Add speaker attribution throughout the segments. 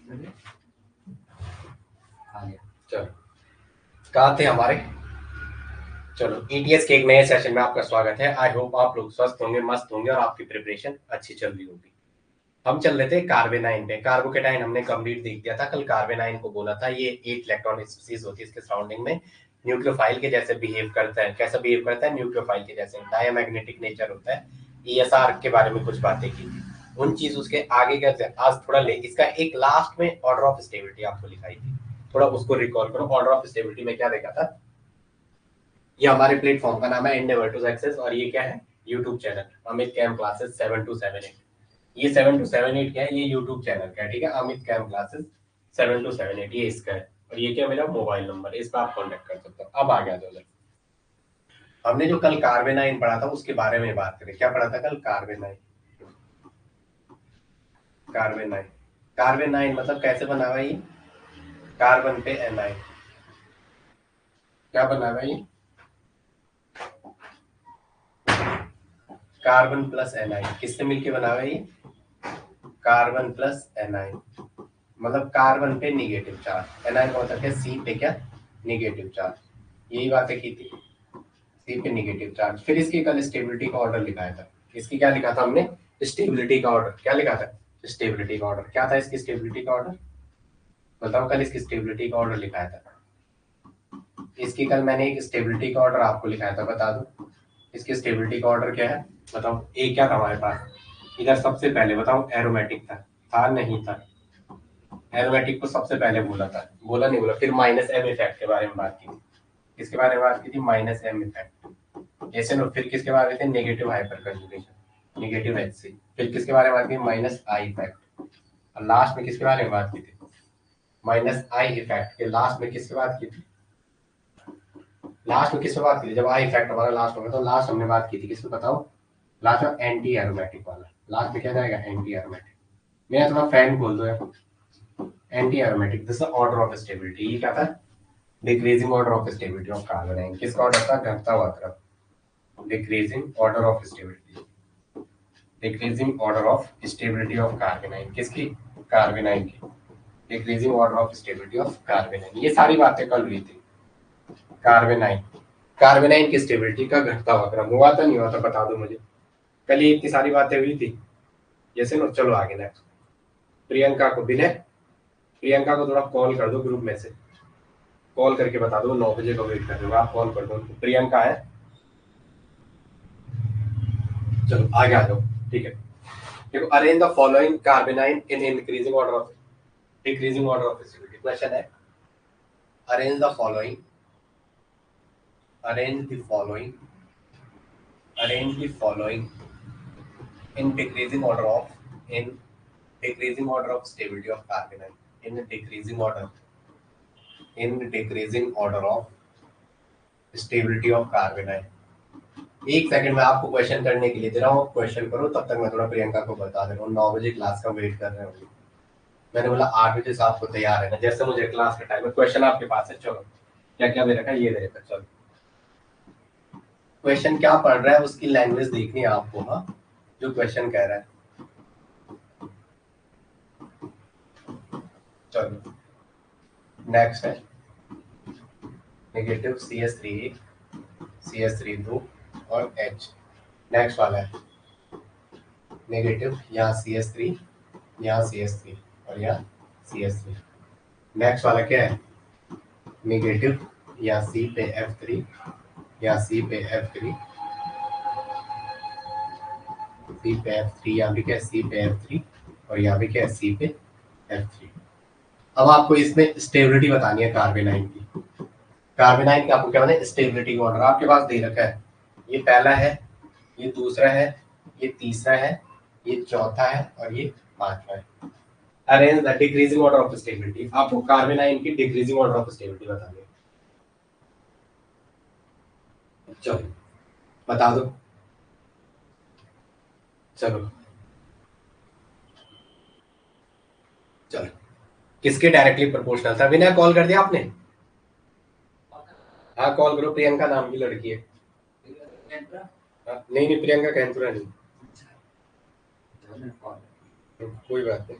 Speaker 1: चलो, कहाँ थे हमारे? चलो, ईटीएस के एक नए सेशन में आपका स्वागत है। आई होप आप लोग स्वस्थ होंगे, मस्त होंगे और आपकी प्रिपरेशन अच्छी चल रही होगी। हम चल रहे थे कार्बेनाइन पे। कार्बोकेटाइन हमने कंप्लीट देख दिया था कल। कार्बेनाइन को बोला था ये 8 इलेक्ट्रॉन स्पीसीज होती है इसके सराउंडिंग में, न्यूक्लियोफाइल के जैसे बिहेव करता है। कैसा बिहेव करता है? न्यूक्लियोफाइल के जैसे, डायमैग्नेटिक नेचर होता है। ईएसआर के बारे में कुछ बातें की थी, उन चीज उसके आगे का आज थोड़ा ले। इसका एक लास्ट में ऑर्डर ऑफ स्टेबिलिटी आपको लिखाई थी, थोड़ा उसको रिकॉल करो। ऑर्डर ऑफ स्टेबिलिटी में क्या देखा था? ये हमारे प्लेटफॉर्म का नाम है एंडेवर टू सक्सेस, और ये क्या है? यूट्यूब चैनल अमित कैम क्लासेस 7 to 7 8। ये 7 to 7 8 क्या है? ये यूट्यूब चैनल का है, ठीक है। अमित कैम क्लासेस 7 to 7 8 ये इसका है, और ये क्या मेरा मोबाइल नंबर है, इस पर आप कॉन्टेक्ट कर सकते हो। अब आ गया जो हमने जो कल कार्बेनाइन पढ़ा था उसके बारे में बात करें। क्या पढ़ा था कल? कार्बेनाइन। कार्बेनाइन कार्बेनाइन मतलब कैसे बना हुआ ये? कार्बन पे एनाइन। क्या बना हुआ ये? Carbon plus A9. किससे मिलके बना हुआ ये? Carbon plus A9. मतलब कार्बन पे निगेटिव चार्ज, एनाइन का मतलब क्या? सी पे क्या? Negative charge. यही बातें की थी, सी पे निगेटिव चार्ज। फिर इसकी कल स्टेबिलिटी का ऑर्डर लिखाया था। इसकी क्या लिखा था हमने? स्टेबिलिटी का ऑर्डर। क्या लिखा था? स्टेबिलिटी का ऑर्डर। क्या था इसकी स्टेबिलिटी का ऑर्डर? बताओ, कल इसकी स्टेबिलिटी का ऑर्डर लिखाया था। इसकी कल मैंने एक स्टेबिलिटी का ऑर्डर आपको लिखाया था, बता दो इसकी स्टेबिलिटी का ऑर्डर क्या है? बताओ। ए क्या था हमारे पास? इधर सबसे पहले बताओ, एरोमेटिक था नहीं था? एरोमेटिक को सबसे पहले बोला नहीं बोला? फिर माइनस एम इफेक्ट के बारे में बात की थी। किसके बारे में बात की थी? Minus M effect. ऐसे नो। फिर किसके बारे में थे? Negative hyper conjugation, negative HC. फिर किसके बारे में बात की? Minus I effect. और लास्ट में किसके बारे में बात की थी? माइनस आई इफेक्ट के लास्ट में किसकी बात की थी? लास्ट में किस पे बात की थी? जब आई इफेक्ट हमारा लास्ट होगा तो लास्ट हमने बात की थी किस पे बताओ? लास्ट में एंटी एरोमेटिक वाला। लास्ट में क्या जाएगा? Anti aromatic. मेरा थोड़ा फैन खोल दो यार। Anti aromatic, this order of stability. ये क्या था? Decreasing order of stability of carbon. किसका ऑर्डर था? घटता हुआ क्रम। Decreasing order of stability, decreasing order of stability of कार्बेनाइन। किसकी? कार्बेनाइन की। Decreasing order of stability of कार्बेनाइन। ये सारी बातें कल हुई थी। कार्बेनाइन, कार्बेनाइन की स्टेबिलिटी का घटता हुआ क्रम हुआ था नहीं हुआ था? बता दो मुझे। कल ये इतनी सारी बातें हुई थी जैसे ना। चलो आगे नेक्स्ट। प्रियंका को विनय, प्रियंका को थोड़ा कॉल कर दो ग्रुप में से। कॉल करके बता दो 9 बजे का वेट कर रहे हो आप। कॉल कर दो उनको। प्रियंका है। चलो आगे आ जाओ, ठीक है। देखो, arrange the following carbanion in increasing order of decreasing order of stability. Question है, arrange the following, arrange the following, arrange the following in decreasing order of, in decreasing order of stability of carbonyl, in decreasing order, in decreasing order of stability of carbonyl। एक second में आपको question करने के लिए दे रहा हूँ, question करो। तब तक मैं थोड़ा प्रियंका को बता दे रहा हूँ। 9 बजे क्लास का वेट कर रहे होंगे। मैंने बोला 8 बजे से आपको तैयार है ना, जैसे मुझे क्लास का टाइम है। क्वेश्चन आपके पास है। चलो, क्या क्या दे रखा है? ये दे रखा है। चलो, क्वेश्चन क्या पढ़ रहा है उसकी लैंग्वेज देखनी है आपको। हाँ, जो क्वेश्चन कह रहा है। चलो नेक्स्ट है नेगेटिव CH3 CH3 2 और H। नेक्स्ट वाला है नेगेटिव, यहाँ CH3, यहाँ CH3 और यहाँ CH3। नेक्स्ट वाला क्या है? नेगेटिव, यहाँ C पे F3, यहाँ C पे F3, C पे F3, यहाँ भी क्या है? C पे F3 और यहाँ भी क्या है? C पे F3। अब आपको इसमें स्टेबिलिटी बतानी है कार्बेनाइन की। कार्बेनाइन का आपको क्या बताना है? स्टेबिलिटी का ऑर्डर आपके पास दे रखा है। ये पहला है, ये दूसरा है, ये तीसरा है, ये चौथा है और ये पांचवा है। Arrange the decreasing order of stability. आपको कार्बेनाइन की डिक्रीजिंग ऑर्डर ऑफ स्टेबिलिटी बतानी है। चलो बता दो। चलो चलो, किसके डायरेक्टली प्रोपोर्शनल था? विनय कॉल कर दिया आपने? हाँ कॉल करो। प्रियंका नाम की लड़की है। हाँ, नहीं नहीं, प्रियंका कैंथुरा नहीं। कोई बात नहीं।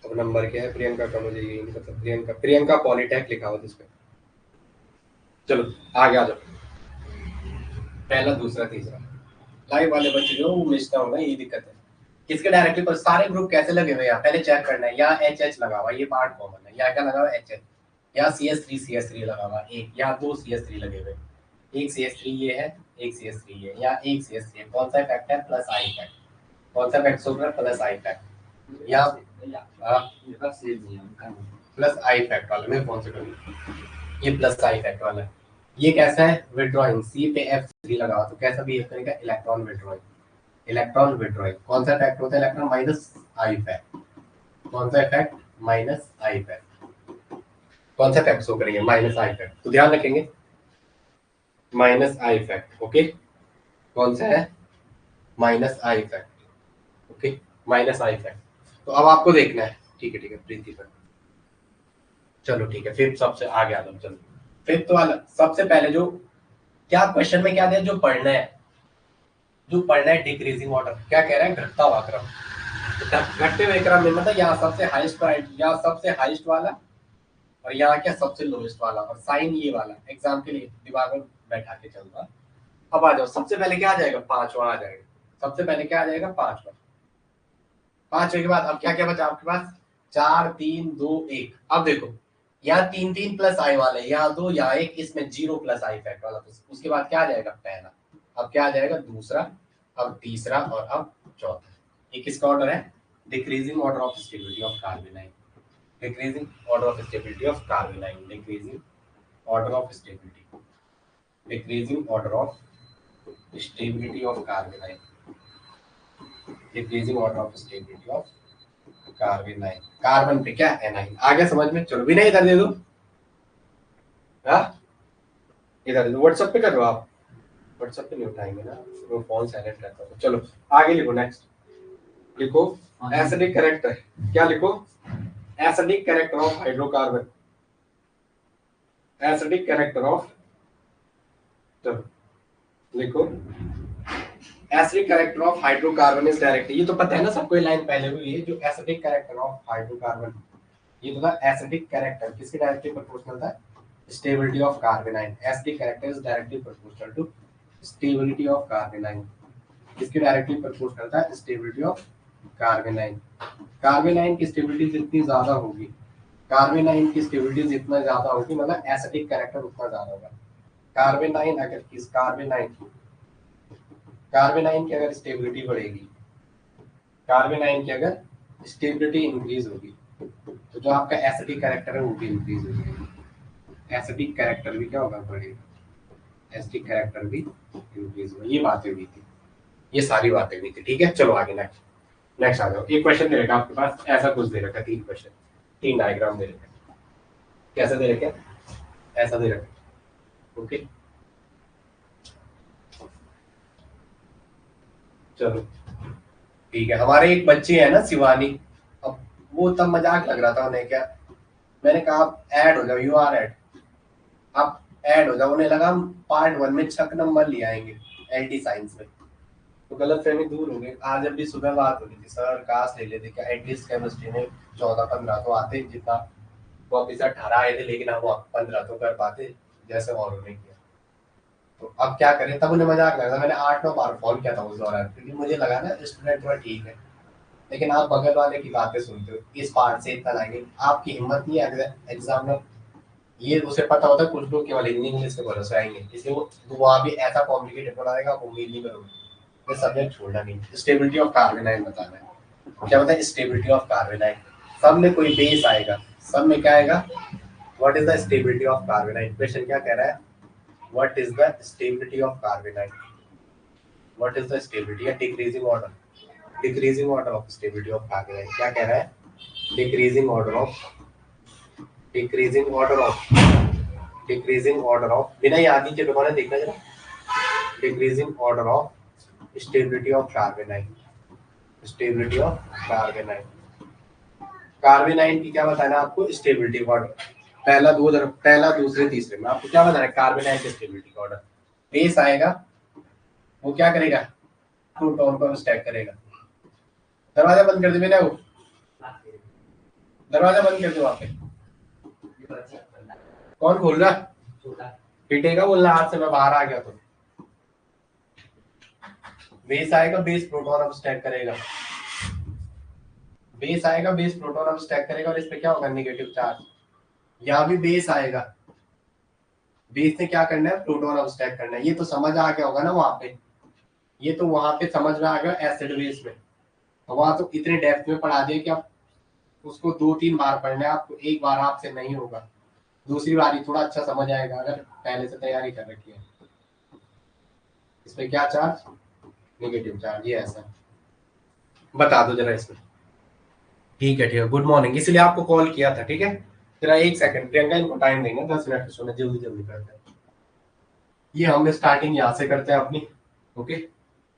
Speaker 1: अब नंबर क्या है प्रियंका का, मुझे ये नहीं पता। प्रियंका पॉलिटेक लिखा हुआ इस पे। चलो आगे आ जाओ, पहला दूसरा तीसरा। लाइव वाले बच्चे जो मिस ना होगा, ये दिक्कत है। किसके डायरेक्टली पर सारे ग्रुप कैसे लगे हुए हैं पहले चेक करना है। यहाँ एच एच लगा हुआ, ये पार्ट कॉमन है। यहाँ क्या लगा हुआ एच एच, यहाँ CS3 लगा हुआ एक, यहाँ 2 CS3 लगे हुए। एक CS3 ये है, एक CS3 ये, यहाँ एक CS3 है। कौन सा इफेक्ट है? Plus I effect. कौन सा इफेक्ट सोच रहा है? Plus I effect. यहाँ प्लस आई इफेक्ट वाला मैं कौन सा करूँ? ये प्लस आई इफेक्ट वाला है। ये कैसा है? विड्रॉइंग। सी पे F3 लगा हुआ तो कैसा बिहेव करेगा? Electron withdrawing. इलेक्ट्रॉन विड्रॉइंग कौन सा इफेक्ट होता है? Electron minus I effect. कौन सा इफेक्ट? Minus I effect. कौन सा इफेक्ट शो करेंगे? Minus I effect. तो ध्यान रखेंगे माइनस आई इफेक्ट। ओके, कौन सा है? Minus I effect. Okay, minus I effect. तो अब आपको देखना है। ठीक है प्रीति पर। चलो ठीक है, फिफ्थ सबसे आगे आ जाओ। चलो फिफ्थ वाला सबसे पहले जो क्या क्वेश्चन में क्या दिया, जो पढ़ना है, डिक्रीजिंग ऑर्डर। क्या कह रहा है? घटता हुआ क्रम। घटते हुए क्रम में मतलब यहाँ सबसे हाईएस्ट प्रायोरिटी, यहाँ सबसे हाईएस्ट वाला, और यहाँ क्या सबसे लोएस्ट वाला, और साइन ये वाला। एग्जाम के लिए दिमाग में बैठा के चलूंगा। अब आ जाओ, सबसे पहले क्या आ जाएगा? पांचवा आ जाएगा। सबसे पहले क्या आ जाएगा? पांचवा। पांचवे के बाद अब क्या क्या बचा आपके पास? 4 3 2 1। अब देखो यहाँ 3 प्लस आई वाले, यहाँ 2 यहाँ 1, इसमें 0 प्लस आई इफेक्ट वाला। तो उसके बाद क्या आ जाएगा? पहला। अब क्या आ जाएगा? दूसरा, अब तीसरा, और अब चौथा। ये किसका ऑर्डर है? Decreasing order of stability of कार्बेनाइन। Decreasing order of stability of कार्बेनाइन। Decreasing order of stability, decreasing order of stability of कार्बेनाइन, decreasing order of stability of कार्बेनाइन। Carbon पे क्या? एनाइन। आ गया समझ में? चलो विनय इधर दे दो। इधर व्हाट्सएप पे कर रहे हो आप? व्हाट्सएप पे नहीं उठाएंगे ना, वो फोन साइलेंट रहता है। चलो आगे लिखो। नेक्स्ट लिखो एसिडिक कैरेक्टर। क्या लिखो? Acidic character of hydrocarbon. Acidic character of, चलो लिखो acidic character of hydrocarbon is direct. ये तो पता है ना सबको, ये लाइन पहले हुई है। जो एसिडिक कैरेक्टर ऑफ हाइड्रोकार्बन, ये तो था एसिडिक कैरेक्टर किसके डायरेक्टली प्रोपोर्शनल था? Stability of carbanion. Acidic character is directly proportional to stability of carbanion. किसके डायरेक्टली प्रोपोर्शनल था? Stability of carbanion. कार्बेनाइन की स्टेबिलिटी जितनी ज्यादा होगी, कार्बेनाइन की स्टेबिलिटी जितना ज्यादा होगी, मतलब एसिडिक कैरेक्टर उतना ज्यादा होगा। कार्बेनाइन अगर किस कार्बेनाइन की अगर स्टेबिलिटी बढ़ेगी, कार्बेनाइन की अगर स्टेबिलिटी इंक्रीज होगी, तो जो आपका एसिडिक कैरेक्टर है वो भी इंक्रीज होगी। एसिडिक कैरेक्टर भी क्या होगा? बढ़ेगा। एसिडिक कैरेक्टर भी इंक्रीज होगा। ये बातें हुई थी, ये सारी बातें हुई थी। ठीक है, चलो आगे नेक्स्ट आ जाओ। एक क्वेश्चन दे रखा आपके पास, ऐसा कुछ दे रखा, 3 क्वेश्चन, 3 डायग्राम दे रखे। कैसा दे रखे? ऐसा दे रखे। ओके चलो ठीक है। हमारे एक बच्चे है ना शिवानी, अब वो तब मजाक लग रहा था उन्हें। क्या मैंने कहा आप ऐड हो जाओ, यू आर ऐड, आप ऐड हो जाओ। उन्हें लगा हम पार्ट 1 में 6 नंबर ले आएंगे LT साइंस में, तो गलत फहमी दूर हो गई। आज अभी सुबह बात हो रही थी, सर काश ले लेते क्या, एटलीस्ट केमिस्ट्री में 14-15 तो आते, जितना वो अभी से 18 आए थे, लेकिन हम 15 तो कर पाते जैसे और उन्हें किया। तो अब क्या करें? तब उन्हें मजाक लगा। मैंने 8-9 बार फोन किया था उस दौरान, क्योंकि मुझे लगा ना स्टूडेंट थोड़ा ठीक है, लेकिन आप बगल वाले की बातें सुनते हो, इस पार्ट से इतना लाएंगे, आपकी हिम्मत नहीं है एग्जाम में। ये उसे पता होता है कुछ लोग केवल हिंदी इंग्लिश के भरोसे आएंगे, इसलिए वो वहाँ भी ऐसा कॉम्प्लिकेटेड बना देगा, आप उम्मीद नहीं करोगे। सब्जेक्ट छोड़ना नहीं। स्टेबिलिटी ऑफ कार्बेनाइन बताना है। क्या बताए? Stability of कार्बेनाइन। सब में कोई बेस आएगा, सब में क्या आएगा? What is the stability of कार्बेनाइन? Question क्या कह रहा है? What is the stability of कार्बेनाइन? What is the stability? Decreasing order, decreasing order of stability of carbanion. क्या कह रहा है? Decreasing order of, decreasing order of, decreasing order of, बिना याद ही के तुम्हारे देखना जरा। Decreasing order of stability of carbanion, stability of carbanion. Carbanion की क्या बताना आपको? Stability order. पहला दूसरे तीसरे में आपको क्या बताना है? कार्बेनाइन की स्टेबिलिटी ऑर्डर। बेस आएगा, वो क्या करेगा? प्रोटॉन को स्टैक करेगा। दरवाजा बंद कर दे मैंने वो। दरवाजा बंद कर दो वहां पे। कौन खोल रहा है? पीटेगा बोलना हाथ से, मैं बाहर आ गया तो। बेस आएगा, बेस प्रोटॉन अब स्टैक करेगा, बेस आएगा, बेस प्रोटॉन अब स्टैक करेगा और इस पे क्या होगा? Negative charge. यहाँ भी बेस आएगा, बेस ने क्या करना है? प्रोटॉन अब स्टैक करना है। ये तो समझ आ गया होगा ना वहां पे, ये तो वहां पे समझ में आ गया एसिड बेस में। तो वहां तो इतने डेप्थ में पढ़ा दिया कि आप उसको 2-3 बार पढ़ना है आपको, एक बार आपसे नहीं होगा, दूसरी बार ही थोड़ा अच्छा समझ आएगा अगर पहले से तैयारी कर रखी है। इसमें क्या चार्ज? Negative charge. ये ऐसा बता दो जरा इसमें। ठीक है, ठीक है, गुड मॉर्निंग, इसलिए आपको कॉल किया था। ठीक है, जरा एक सेकंड, प्रियंका इनको टाइम देंगे 10 मिनट सोने, जल्दी जल्दी करते हैं। ये हमने स्टार्टिंग यहाँ से करते हैं अपनी। ओके,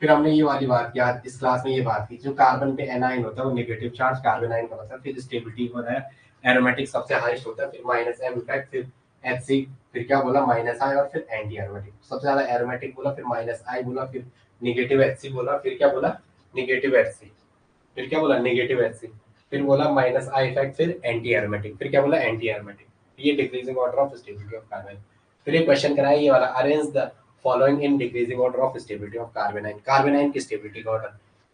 Speaker 1: फिर हमने ये वाली बात की आज इस क्लास में, ये बात की जो कार्बन पे एनाइन होता है वो नेगेटिव चार्ज कार्बोनाइन का होता है, फिर स्टेबिलिटी हो रहा है, एरोमेटिक सबसे हाईएस्ट होता है, फिर माइनस एम इफेक्ट, फिर एचसी, फिर क्या बोला? माइनस आई, और फिर एंटी एरोमेटिक। सबसे ज्यादा एरोमेटिक बोला, फिर माइनस आई बोला, फिर नेगेटिव एचसी बोला, फिर क्या बोला? नेगेटिव एचसी, फिर क्या बोला? नेगेटिव एचसी, फिर बोला माइनस आई इफेक्ट, फिर एंटी एरोमेटिक, फिर क्या बोला? Anti aromatic. ये decreasing order of stability of carbon. फिर एक क्वेश्चन कराया ये वाला, arrange the following in decreasing order of stability of carbanion. Carbanion की स्टेबिलिटी का ऑर्डर,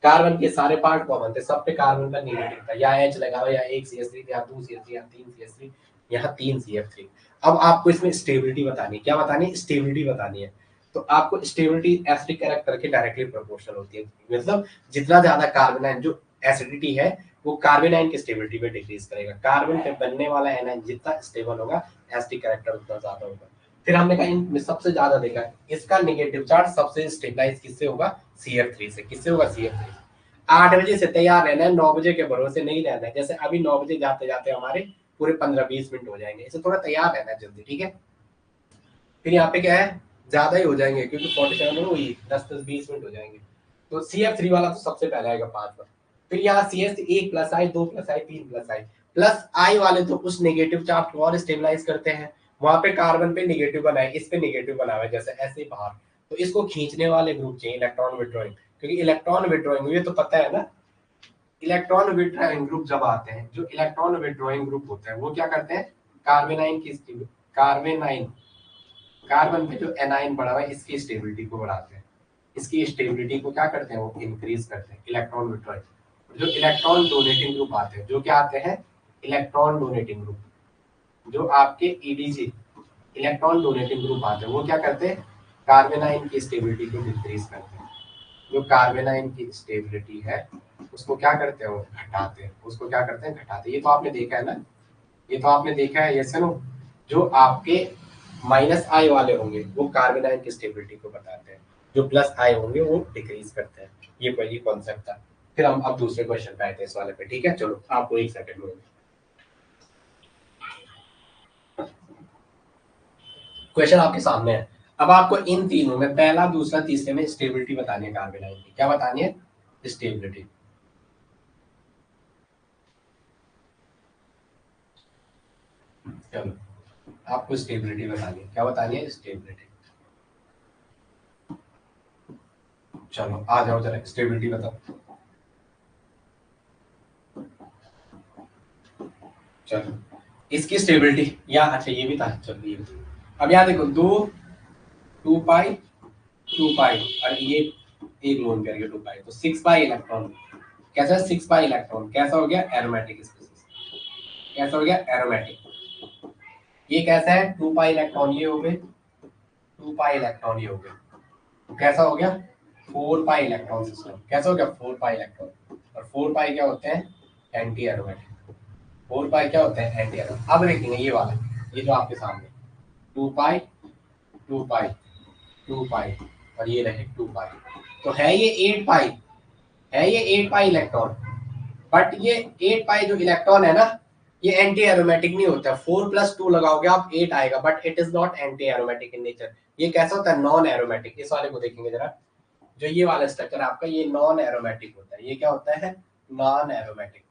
Speaker 1: कार्बन के सारे पार्ट कॉमन थे, सब पे कार्बन का नेगेटिव था, या एच लगाओ, या एक CH3, या 2 CH3, या 3 CH3, यहाँ 3 CF3। अब आपको इसमें स्टेबिलिटी बतानी है। क्या बतानी है? स्टेबिलिटी बतानी है। तो आपको स्टेबिलिटी एसिडिक कैरेक्टर के डायरेक्टली प्रोपोर्शनल होती है, मतलब जितना ज्यादा कार्बोनाइन जो एसिडिटी है वो कार्बोनाइन की स्टेबिलिटी पे डिक्रीज करेगा। कार्बन पे बनने वाला एनाइन जितना स्टेबल होगा, एसिडिक कैरेक्टर उतना ज्यादा होगा। फिर हमने कहा इनमें सबसे ज्यादा देखा है इसका नेगेटिव चार्ज सबसे स्टेबलाइज किससे होगा? CF3 से। किससे होगा? CF3 से। 8 बजे से तैयार रहना है, 9 बजे के भरोसे नहीं रहना है। जैसे अभी 9 बजे जाते जाते हमारे पूरे 15-20 मिनट हो जाएंगे, इसे थोड़ा तैयार रहना है जल्दी। ठीक है, फिर यहाँ पे क्या है? ज्यादा ही हो जाएंगे क्योंकि 47 हुई, 10-20 मिनट हो जाएंगे। तो CF3 वाला तो सबसे पहले आएगा 5 पर। फिर यहाँ CS 1 प्लस आई, 2 प्लस आई, 3 प्लस आई। प्लस आई वाले तो उस नेगेटिव चार्ज को और स्टेबलाइज करते हैं, वहां पे कार्बन पे नेगेटिव बनाए, इस पे नेगेटिव बना हुआ है जैसे ऐसे बाहर, तो इसको खींचने वाले ग्रुप चाहिए इलेक्ट्रॉन विड्रॉइंग, क्योंकि इलेक्ट्रॉन विड्रॉइंग ये तो पता है ना, इलेक्ट्रॉन विड्रॉइंग ग्रुप जब आते हैं, जो इलेक्ट्रॉन विड्रॉइंग ग्रुप होते हैं वो क्या करते हैं? कार्बेनाइन की कार्बेनाइन, कार्बन पे जो एनाइन बढ़ा हुआ है इसकी स्टेबिलिटी को बढ़ाते हैं, इसकी स्टेबिलिटी को क्या करते हैं? वो इंक्रीज करते हैं, इलेक्ट्रॉन विड्रॉइंग। जो इलेक्ट्रॉन डोनेटिंग ग्रुप आते हैं, जो क्या आते हैं? इलेक्ट्रॉन डोनेटिंग ग्रुप, जो आपके EDG इलेक्ट्रॉन डोनेटिंग ग्रुप आते हैं वो क्या करते हैं? कार्बेनाइन की स्टेबिलिटी को डिक्रीज करते हैं। जो कार्बेनाइन की स्टेबिलिटी है उसको क्या करते हैं? वो घटाते हैं। उसको क्या करते हैं? घटाते हैं। ये तो आपने देखा है ना, ये तो आपने देखा है, यस नो। जो आपके माइनस आई वाले होंगे वो कार्बोनाइन की स्टेबिलिटी को बताते हैं, जो प्लस आई होंगे वो डिक्रीज करते हैं। ये पहली कॉन्सेप्ट था। फिर हम अब दूसरे क्वेश्चन पे आए थे इस वाले पे। ठीक है, चलो आपको एक सेकंड में। क्वेश्चन आपके सामने है। अब आपको इन तीनों में पहला, दूसरा, तीसरे में स्टेबिलिटी बतानी है कार्बोनाइन की। क्या बतानी है? स्टेबिलिटी। चलो आपको स्टेबिलिटी बतानी है। क्या बतानी है? स्टेबिलिटी। चलो आ जाओ जरा, स्टेबिलिटी बताओ। चलो इसकी स्टेबिलिटी, या अच्छा ये भी था, चलो ये भी। अब यहाँ देखो, 2 पाई 2 पाई, और ये एक लोन करके 2 पाई, तो 6 पाई इलेक्ट्रॉन। कैसा है? 6 पाई इलेक्ट्रॉन कैसा हो गया? Aromatic species. कैसा हो गया? एरोमेटिक। ये कैसा है? 2 पाई इलेक्ट्रॉन ये हो गए, 2 पाई इलेक्ट्रॉन ये हो गए, तो कैसा हो गया? 4 पाई इलेक्ट्रॉन सिस्टम। कैसा हो गया? 4 पाई इलेक्ट्रॉन। और 4 पाई क्या होते हैं? Anti aromatic. 4 पाई क्या होते हैं? Anti aromatic. अब देखेंगे ये वाला, ये जो आपके सामने 2 पाई 2 पाई 2 पाई, और ये रहे 2 पाई, तो है ये 8 पाई, है ये 8 पाई इलेक्ट्रॉन। बट ये 8 पाई जो इलेक्ट्रॉन है ना, ये एंटी एरोमेटिक नहीं होता। 4+2 लगाओगे आप 8 आएगा, but it is not anti aromatic in nature. ये कैसा होता है? Non aromatic. इस वाले को देखेंगे जरा, जो ये वाला स्ट्रक्चर आपका, ये नॉन एरोमेटिक होता है। ये क्या होता है? Non aromatic.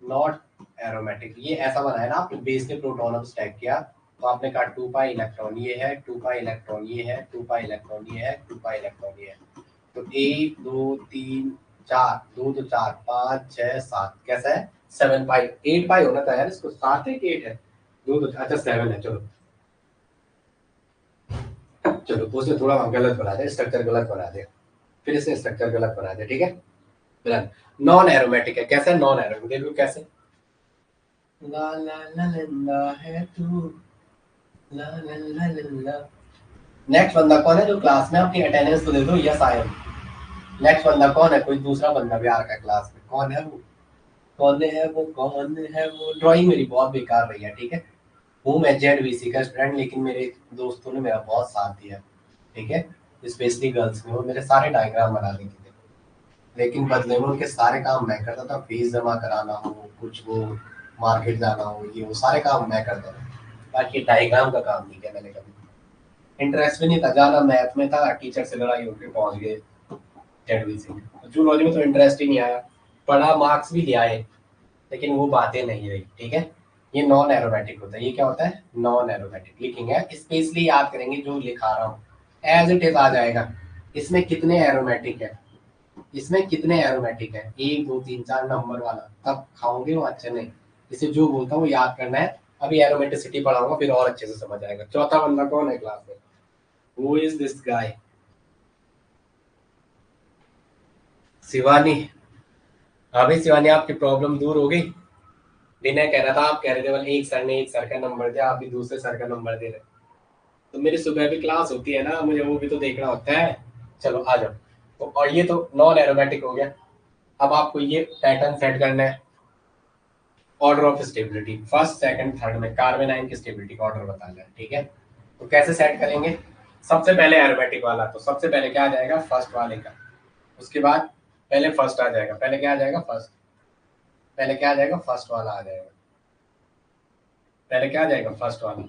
Speaker 1: Not aromatic. ये ऐसा बना है ना, आपने बेस ने प्रोटॉन अब स्टैक किया, तो आपने कहा 2 पाई इलेक्ट्रॉन ये है, 2 पाई इलेक्ट्रॉन ये है, 2 पाई इलेक्ट्रॉन ये है, 2 पाई इलेक्ट्रॉन ये है। तो 1 2 3 4, 2 तो 4 5 6 7, कैसा है? 7 पाई 8 पाई होना था यार, इसको 7 है कि 8 है, दो तो अच्छा 7 है। चलो चलो उसने थोड़ा गलत बना दिया, स्ट्रक्चर गलत बना दिया, फिर इसने स्ट्रक्चर गलत बना दिया, ठीक है। नॉन एरोमेटिक है, कैसा है नॉन एरोमेटिक, देखो कैसे, ला ला ला ला ला है तू, ला ला ला ला ला। नेक्स्ट बंदा कौन है जो क्लास में, अपनी अटेंडेंस तो दे दो, यस आई एम। नेक्स्ट बंदा कौन है, कोई दूसरा बंदा भी आ रखा है क्लास में, कौन है वो, कौन है वो, कौन है वो। ड्राइंग मेरी बहुत बेकार रही है, ठीक है। हूँ मैं जेडवीसी का स्टूडेंट, लेकिन मेरे दोस्तों ने मेरा बहुत साथ दिया, ठीक है। स्पेशली गर्ल्स ने, वो मेरे सारे डायग्राम बना देते थे, लेकिन बदले में उनके सारे काम मैं करता था, फीस जमा कराना हो, कुछ वो मार्केट जाना हो, ये वो सारे काम मैं करता था, बाकी डायग्राम का काम नहीं किया मैंने कभी। इंटरेस्ट भी नहीं था, जाना मैथ में था, टीचर से लड़ाई होकर पहुंच गए जेडवीसी में। जूलॉजी में तो इंटरेस्ट ही नहीं आया, पढ़ा, मार्क्स भी ले आए, लेकिन वो बातें नहीं रही, ठीक है। ये नॉन एरोमेटिक होता है, ये क्या होता है, नॉन एरोमेटिक। लिखेंगे स्पेशली, याद करेंगे जो लिखा रहा हूँ, एज इट इज आ जाएगा। इसमें कितने एरोमेटिक है, इसमें कितने एरोमेटिक है, 1 2 3 4 नंबर वाला, तब खाओगे वो अच्छे नहीं। इसे जो बोलता हूँ वो याद करना है, अभी एरोमेटिसिटी पढ़ाऊंगा फिर और अच्छे से समझ आएगा। चौथा बंदा कौन है क्लास में, who is this guy, Shivani. अभी शिवानी आपकी प्रॉब्लम दूर हो गई। विनय कह रहा था, आप कह रहे थे बोले एक सर ने एक सर का नंबर दिया, आप भी दूसरे सर का नंबर दे रहे, तो मेरी सुबह भी क्लास होती है ना, मुझे वो भी तो देखना होता है। चलो आ जाओ। तो और ये तो नॉन एरोमेटिक हो गया। अब आपको ये पैटर्न सेट करना है, order of stability, first second third में कार्बन आयन की स्टेबिलिटी का ऑर्डर बताना है, ठीक है। तो कैसे सेट करेंगे, सबसे पहले एरोमेटिक वाला, तो सबसे पहले क्या आ जाएगा, फर्स्ट वाले का। उसके बाद पहले फर्स्ट आ जाएगा, पहले क्या आ जाएगा, फर्स्ट, पहले क्या आ जाएगा, फर्स्ट वाला आ जाएगा, पहले क्या आ जाएगा, फर्स्ट वाला।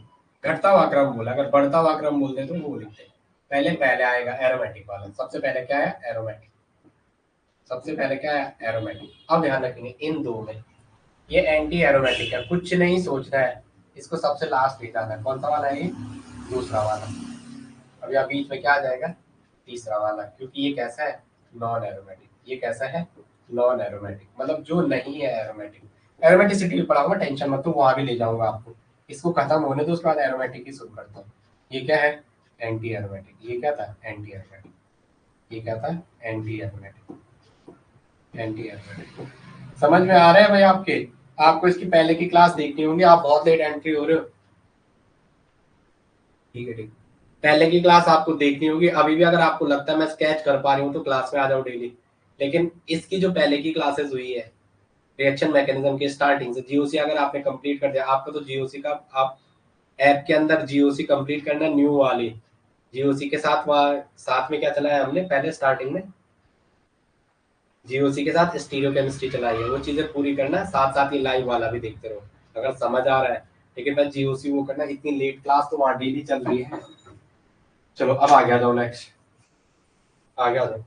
Speaker 1: घटता हुआ क्रम बोला, अगर बढ़ता हुआ क्रम बोलते तो वो लिखते, पहले पहले आएगा एरोमेटिक वाला, सबसे पहले क्या है, एरोमेटिक, सबसे पहले क्या है, एरोमेटिक। अब ध्यान रखेंगे इन दो में, ये एंटी एरोमेटिक है, कुछ नहीं सोचना है, इसको सबसे लास्ट ले जाना है। कौन सा वाला है ये, दूसरा वाला। अब यहाँ बीच में क्या आ जाएगा, तीसरा वाला, क्योंकि ये कैसा है, नॉन एरोमेटिक। ये कैसा है, नॉन एरोमेटिक, मतलब जो नहीं है एरोमेटिक। एरोमेटिसिटी भी पढ़ाऊंगा, टेंशन मत लो, वहां भी ले जाऊंगा आपको। इसको खत्म होने दो, उसके बाद एरोमेटिक ही शुरू करता हूँ। ये क्या है, एंटी एरोमेटिक। ये क्या था, एंटी एरोमेटिक। ये क्या था, एंटी एरोमेटिक, एंटी एरोमेटिक। समझ में आ रहा है भाई आपके, आपको इसकी पहले की क्लास देखनी होगी, आप बहुत लेट एंट्री हो रहे हो, ठीक है ठीक। पहले की क्लास आपको देखनी होगी, अभी भी अगर आपको लगता है मैं स्केच कर पा रही हूँ तो क्लास में आ जाओ डेली। लेकिन इसकी जो पहले की क्लासेस हुई है, रिएक्शन मैकेनिज्म की स्टार्टिंग से, जीओसी अगर आपने कंप्लीट कर दिया, आपका तो जीओसी का, आप ऐप के अंदर जीओसी कंप्लीट करना, न्यू वाली जीओसी के साथ, वहाँ साथ में क्या चलाया हमने पहले स्टार्टिंग में, जीओसी के साथ स्टीरियो केमिस्ट्री चलाई है, वो चीजें पूरी करना, साथ साथ ये लाइव वाला भी देखते रहो अगर समझ आ रहा है। लेकिन मैं जीओसी वो करना, इतनी लेट क्लास तो वहाँ डेली चल रही है। चलो अब आ गया जाओ, नेक्स्ट आ गया जाओ।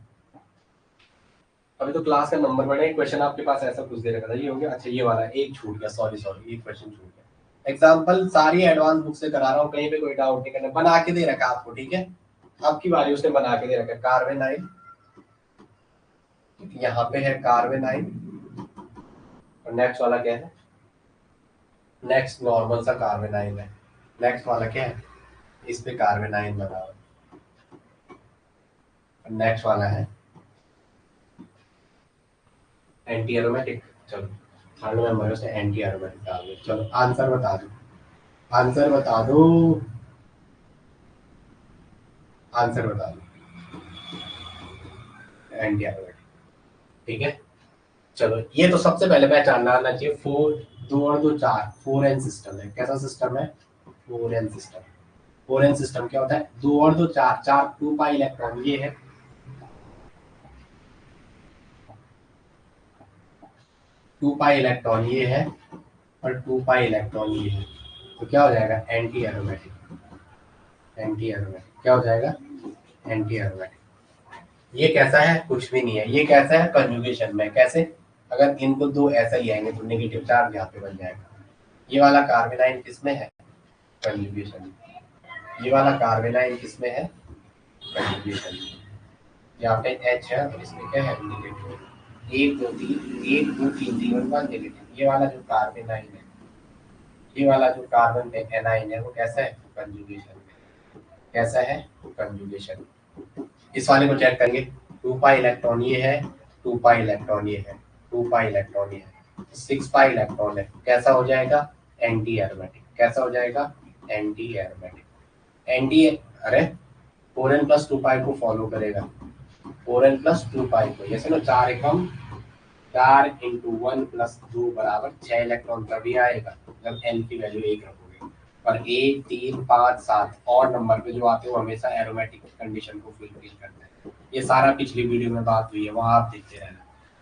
Speaker 1: अभी तो क्लास का नंबर बढ़ा, एक क्वेश्चन आपके पास ऐसा कुछ दे रखा था, ये हो गया। अच्छा ये वाला एक छूट गया, सॉरी सॉरी, एक क्वेश्चन छूट गया। एग्जाम्पल सारी एडवांस बुक से करा रहा हूँ, कहीं पे कोई डाउट नहीं करना, बना के दे रखा आपको, ठीक है। अब की बारी उसने बना के दे रखा है, कार्बेनाइल, यहाँ पे है कार्बेनाइल, और नेक्स्ट वाला क्या है, नेक्स्ट नॉर्मल सा कार्बेनाइल है, नेक्स्ट वाला क्या है, इस पे कार्बेनाइल बना हुआ है, नेक्स्ट वाला है एंटी एरोमेटिक। चलो थर्ड मेंबर उसने एंटी एरोमेटिक डाल दिया। चलो आंसर बता दो, आंसर बता दो, आंसर बता दो, एंटी एरोमेटिक, ठीक है। चलो ये तो सबसे पहले पहचानना आना चाहिए, 4 2 और 2 4, 4n सिस्टम है, कैसा सिस्टम है, 4n सिस्टम। 4n सिस्टम क्या होता है, 2 और 2 4, 4 2 पाई इलेक्ट्रॉन ये है, 2 पाई इलेक्ट्रॉन ये है, और 2 पाई इलेक्ट्रॉन ये है। तो क्या हो जाएगा, एंटी एरोमेटिक, एंटी एरोमेटिक क्या हो जाएगा, एंटी एरोमेटिक। ये कैसा है, कुछ भी नहीं है, ये कैसा है, कंजुगेशन में, कैसे, अगर इनको दो ऐसा ही आएंगे तो नेगेटिव चार्ज यहाँ पे बन जाएगा। ये वाला कार्बेनाइन किसमें है, कंजुगेशन। ये वाला कार्बेनाइन किसमें है, कंजुगेशन। यहाँ पे H है और इसमें क्या है, नेगेटिव। 1 2 3 1 2 3 3 1 दे देते हैं। ये वाला जो कार्बन आइन है, ये वाला जो कार्बन एनाइन है वो कैसा है, कंजुगेशन में। कैसा है, कंजुगेशन। इस वाले को चेक करेंगे, 2 पाई इलेक्ट्रॉन ये है, 2 पाई इलेक्ट्रॉन ये है, 2 पाई इलेक्ट्रॉन ये है, 6 पाई इलेक्ट्रॉन है, कैसा हो जाएगा, एंटी एरोमेटिक। कैसा हो जाएगा, एंटी एरोमेटिक। एंटी, अरे 4n+2 पाई को फॉलो करेगा, 4n+2 पाई को। जैसे ना 4 एकम 4 इंटू 1+2 बराबर 6 इलेक्ट्रॉन तभी आएगा जब n की वैल्यू 1 रखोगे। और 1 3 5 7 और नंबर पे जो आते हो हमेशा एरोमेटिक कंडीशन को फुलफिल करते हैं। ये सारा पिछली वीडियो में बात हुई है, वहां आप देखते रहना।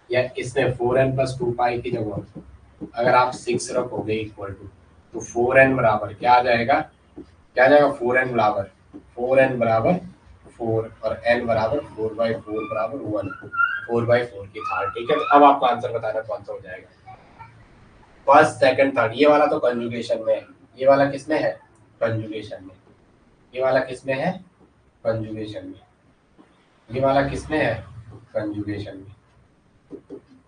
Speaker 1: या इसमें 4n+2 पाई की जगह अगर आप 6 रखोगे इक्वल टू, तो 4n बराबर क्या आ जाएगा, क्या आ जाएगा, 4n बराबर 4 और n बराबर 4/4 बराबर 1, 4/4 की थाल। ठीक है, अब आपको आंसर बताना कौन सा हो जाएगा, फर्स्ट सेकंड थर्ड। ये वाला तो कंजुगेशन में है, ये वाला किसमें है, कंजुगेशन में। ये वाला किसमें है, कंजुगेशन में। ये वाला किसमें है, कंजुगेशन में।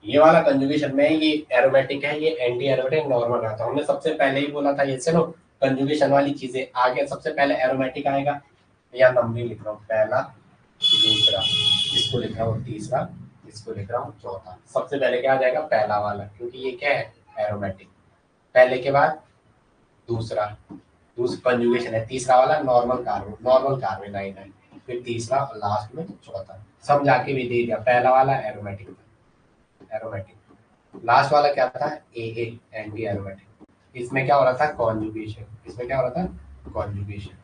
Speaker 1: ये वाला कंजुगेशन में है, ये एरोमेटिक है, ये एंटी एरोमेटिक नॉर्मल रहता है। हमने सबसे पहले ही बोला था, ये चलो कंजुगेशन वाली चीजें आगे, सबसे पहले एरोमेटिक आएगा। या नंबरिंग लिख रहा हूँ, पहला दूसरा, इसको लिख रहा हूँ तीसरा, इसको लिख रहा हूँ चौथा। सबसे पहले क्या आ जाएगा, पहला वाला, क्योंकि ये क्या है, एरोमेटिक। पहले के बाद दूसरा, दूसरा कंजुगेशन है, तीसरा वाला नॉर्मल कार्बन आइन है, फिर तीसरा और लास्ट में चौथा। समझा के भी दे दिया, पहला वाला एरोमेटिक था, एरोमेटिक। लास्ट वाला क्या था, ए एंटी एरोमेटिक। इसमें क्या हो रहा था, कॉन्जुगेशन। इसमें क्या हो रहा था, कॉन्जुगेशन।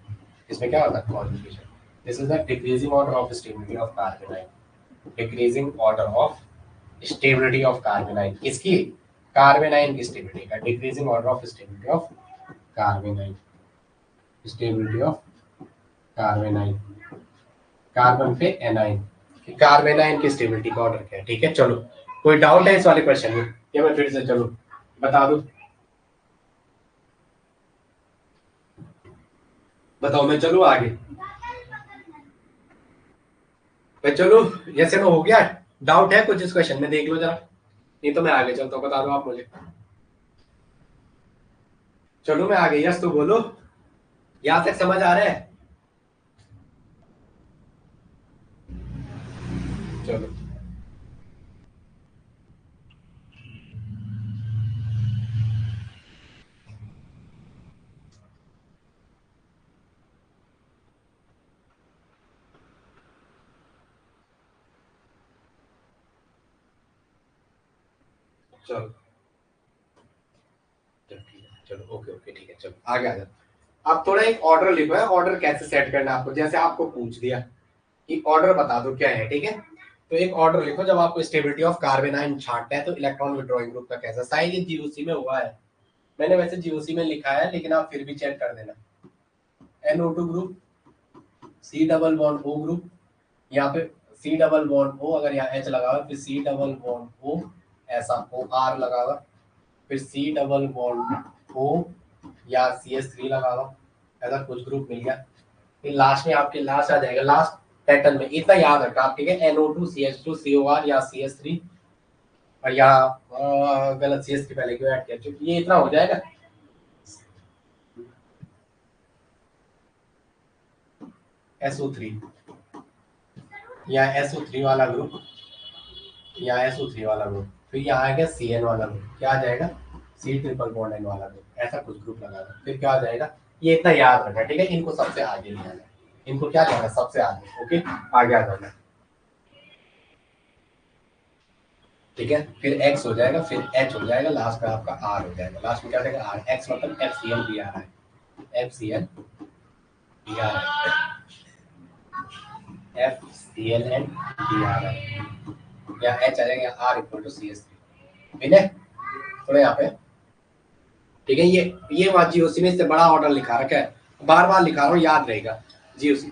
Speaker 1: इसमें क्या होता है, conjugation. This is the decreasing order of stability of carbon ion, decreasing order of stability of carbon ion. किसकी, कार्बन आइन की स्टेबिलिटी का, decreasing order of stability of carbon ion, stability of carbon ion. Carbon पे anion, carbon ion की stability का order क्या है। ठीक है, चलो कोई डाउट है इस वाले क्वेश्चन में, या मैं फिर से चलो बता दूं, बताओ, मैं चलूं आगे, मैं चलूं, जैसे में हो गया, डाउट है कुछ इस क्वेश्चन में, देख लो जरा, नहीं तो मैं आगे चलता हूँ, बता दो आप मुझे। चलो मैं आगे, यस तो बोलो, यहां तक समझ आ रहा है, चलो। चलो चलो, ओके ओके, ठीक है, चलो आगे आ जाओ। अब थोड़ा एक ऑर्डर लिखो है, ऑर्डर कैसे सेट करना है आपको, जैसे आपको पूछ दिया कि ऑर्डर बता दो क्या है। ठीक है, तो एक ऑर्डर लिखो, जब आपको स्टेबिलिटी ऑफ कार्बन आयन छांटना है तो इलेक्ट्रॉन विड्रॉइंग ग्रुप का कैसा, शायद ये जीओसी में हुआ है, मैंने वैसे जीओसी में लिखा है, लेकिन आप फिर भी चेक कर देना। NO2 group, C double bond O group, यहाँ पे C डबल बॉन्ड O, अगर यहाँ H लगा हुआ फिर C डबल बॉन्ड O, ऐसा OR लगा हुआ, फिर C डबल बॉन्ड O या CH3 लगा हुआ, ऐसा कुछ ग्रुप मिल गया। फिर लास्ट में आपके लास्ट आ जाएगा, लास्ट पैटर्न में इतना याद रखना आप, ठीक है, NO2 CH2 COR या CH3, और यहाँ गलत CH3 पहले क्यों ऐड किया, क्योंकि ये इतना हो जाएगा। SO3 या SO3 वाला ग्रुप, या SO3 वाला ग्रुप, फिर यहाँ आ गया CN वाला ग्रुप, क्या आ जाएगा, C ट्रिपल बॉन्ड N वाला ग्रुप, ऐसा कुछ ग्रुप लगा दो, फिर क्या आ जाएगा, ये इतना याद रखना, ठीक है, इनको सबसे आगे ले आना, इनको क्या करना, सबसे आगे, ओके, आगे आ जाना, ठीक है। फिर X हो जाएगा, फिर H हो जाएगा, लास्ट में आपका R हो जाएगा, लास्ट में क्या हो जाएगा, R, X मतलब FCl भी आ रहा है, FCl भी आ रहा है, FCl एंड भी आ रहा है, या H आ जाएगा, R इक्वल टू CH3, ठीक है, थोड़ा यहाँ पे, ठीक है। ये बात जीओसी में इससे बड़ा ऑर्डर लिखा रखा है, बार बार लिखा रहा हूँ, याद रहेगा, जीओसी।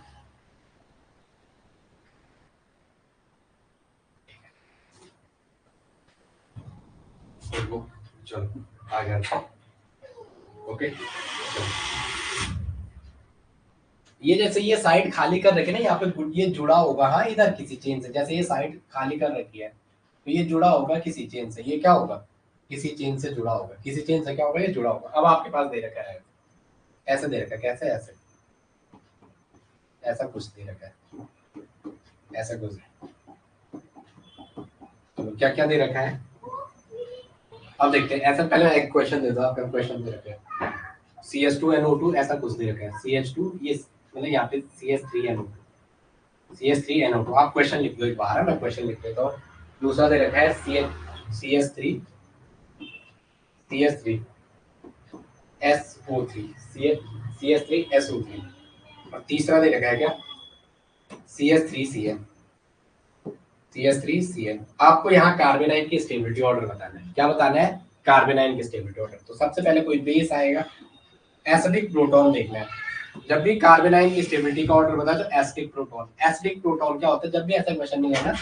Speaker 1: चलो आ गया, ओके, चलो। ये जैसे ये साइड खाली कर रखी है ना, यहाँ पे ये जुड़ा होगा, हाँ, इधर किसी चेन से, जैसे ये साइड खाली कर रखी है, तो ये जुड़ा होगा किसी चेन से, ये क्या होगा, किसी चेन से जुड़ा होगा, किसी चेन से क्या होगा, ये जुड़ा होगा। अब आपके पास दे रखा है, ऐसे दे रखा है, कैसे, ऐसे, ऐसा कुछ दे रखा है, ऐसा कुछ है। तो क्या क्या दे रखा है, अब देखते हैं। ऐसा पहले एक क्वेश्चन दे दो, आपका क्वेश्चन दे रखा है CH2NO2 ऐसा कुछ दे रखा है, CH2 ये मतलब यहाँ पे CH3NO2, CH3NO2 आप क्वेश्चन लिख दो एक बार, है मैं क्वेश्चन लिख देता हूँ। दूसरा दे रखा है CH3 SO3 CH3SO3 और तीसरा दे रखा है क्या CH3CN CH3CN। आपको यहाँ कार्बेनाइन की स्टेबिलिटी ऑर्डर बताना है, क्या बताना है, कार्बेनाइन की स्टेबिलिटी ऑर्डर। तो सबसे पहले कोई बेस आएगा, एसिडिक प्रोटॉन देखना है। जब भी कार्बेनाइन की स्टेबिलिटी का ऑर्डर बताए तो एसिडिक प्रोटॉन, एसिडिक प्रोटॉन क्या होता है, जब भी ऐसा क्वेश्चन नहीं है ना,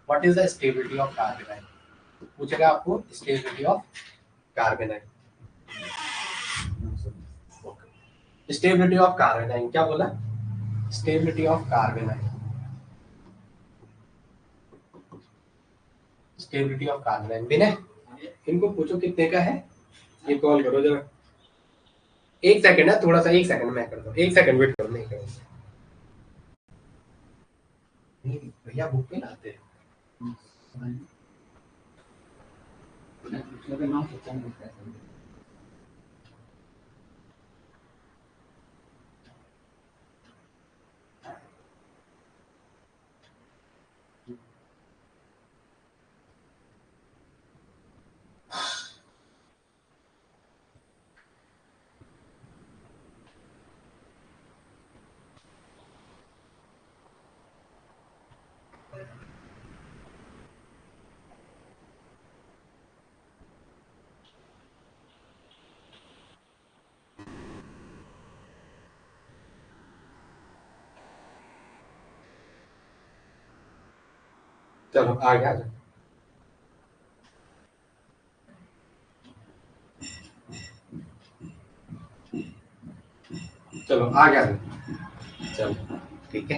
Speaker 1: what is the stability of carbanion, पूछेगा आपको stability of carbanion. Stability of carbanion क्या बोला, stability of carbanion, stability of carbanion. Vinay इनको पूछो कितने का है, ये कॉल करो जरा, एक सेकंड है, थोड़ा सा, एक सेकंड मैं करता हूँ, एक सेकंड वेट करो, नहीं करो भैया बुक पे लाते हैं। चलो आगे आ जाओ, चलो आगे आ जाओ, चलो ठीक है,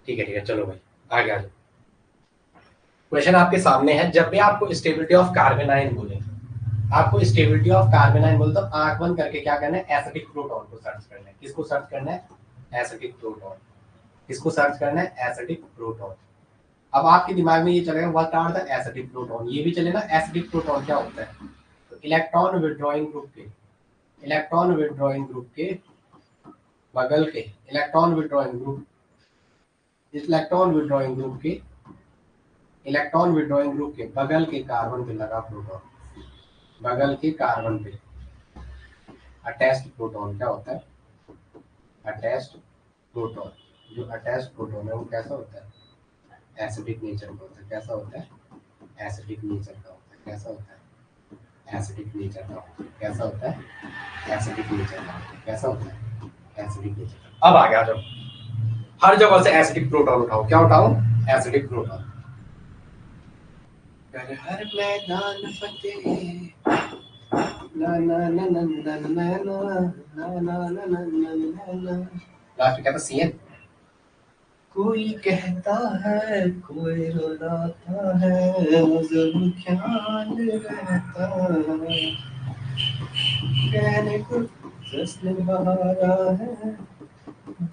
Speaker 1: ठीक है, ठीक है, चलो भाई आगे आ जाओ। क्वेश्चन आपके सामने है, जब भी आपको स्टेबिलिटी ऑफ कार्बेनाइन बोले, आपको स्टेबिलिटी ऑफ कार्बेनाइन बोले तो आंख बंद करके क्या करना है, एसिडिक प्रोटॉन को सर्च करना है। किसको सर्च करना है, एसिडिक प्रोटॉन, किसको सर्च करना है, एसिडिक प्रोटॉन। अब आपके दिमाग में ये चलेगा what are the acidic proton, ये भी चलेगा एसिडिक प्रोटॉन क्या होता है। तो इलेक्ट्रॉन विड्रॉइंग ग्रुप के, इलेक्ट्रॉन विड्रॉइंग ग्रुप के बगल के, electron withdrawing group, electron withdrawing group के, इलेक्ट्रॉन विड्रॉइंग ग्रुप के बगल के कार्बन पे लगा प्रोटॉन, बगल के कार्बन पे अटैच्ड प्रोटॉन क्या होता है, अटैच्ड प्रोटॉन। जो अटैच्ड प्रोटॉन है वो कैसा होता है, एसिडिक नेचर का होता है। कैसा होता है, एसिडिक नेचर का होता है। कैसा होता है, एसिडिक नेचर का होता है। कैसा होता है, एसिडिक नेचर का होता है। कैसा होता है, एसिडिक नेचर। अब आगे आ जाओ, हर जगह से एसिडिक प्रोटॉन उठाओ, क्या उठाओ, एसिडिक प्रोटॉन। हर मैदान फतेह, ना ना ना ना ना ना ना ना ना ना ना ना ना। लास्ट में क्या था, CN। कोई कहता है, कोई रुलाता है, जरूर ख्याल रहता है, कहने को जश्न बहारा है,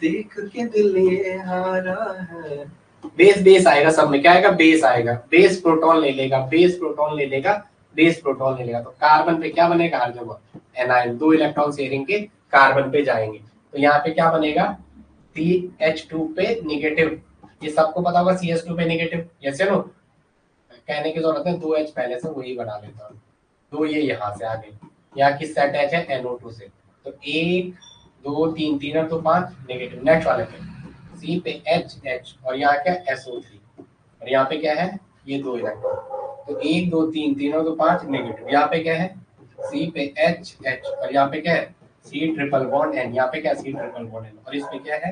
Speaker 1: देख के दिल ये हारा है। बेस बेस आएगा सब में, क्या आएगा, बेस आएगा, बेस प्रोटॉन ले लेगा, बेस प्रोटॉन ले लेगा, बेस प्रोटॉन ले लेगा। तो कार्बन पे क्या बनेगा, हर जगह एनायन, 2 इलेक्ट्रॉन शेयरिंग के कार्बन पे जाएंगे। तो यहाँ पे क्या बनेगा, CH2 पे नेगेटिव, ये सबको पता होगा CH2 पे नेगेटिव, यस नो, कहने की जरूरत है, 2H पहले से वही बना लेता हूँ, 2 ये यहाँ से आ गए, यहाँ किस सेट H है, NO2 से। तो 1 2 3 3 और 2 5 नेगेटिव। नेक्स्ट वाले पे C पे H और यहाँ क्या SO3 और यहाँ पे क्या है, ये 2 इलेक्ट्रॉन। तो 1 2 3 3 और 2 5 नेगेटिव। यहाँ पे क्या है, C पे H और यहाँ पे क्या है, C ट्रिपल बॉन्ड N, यहाँ पे क्या है, C ट्रिपल बॉन्ड N और इस पे क्या है,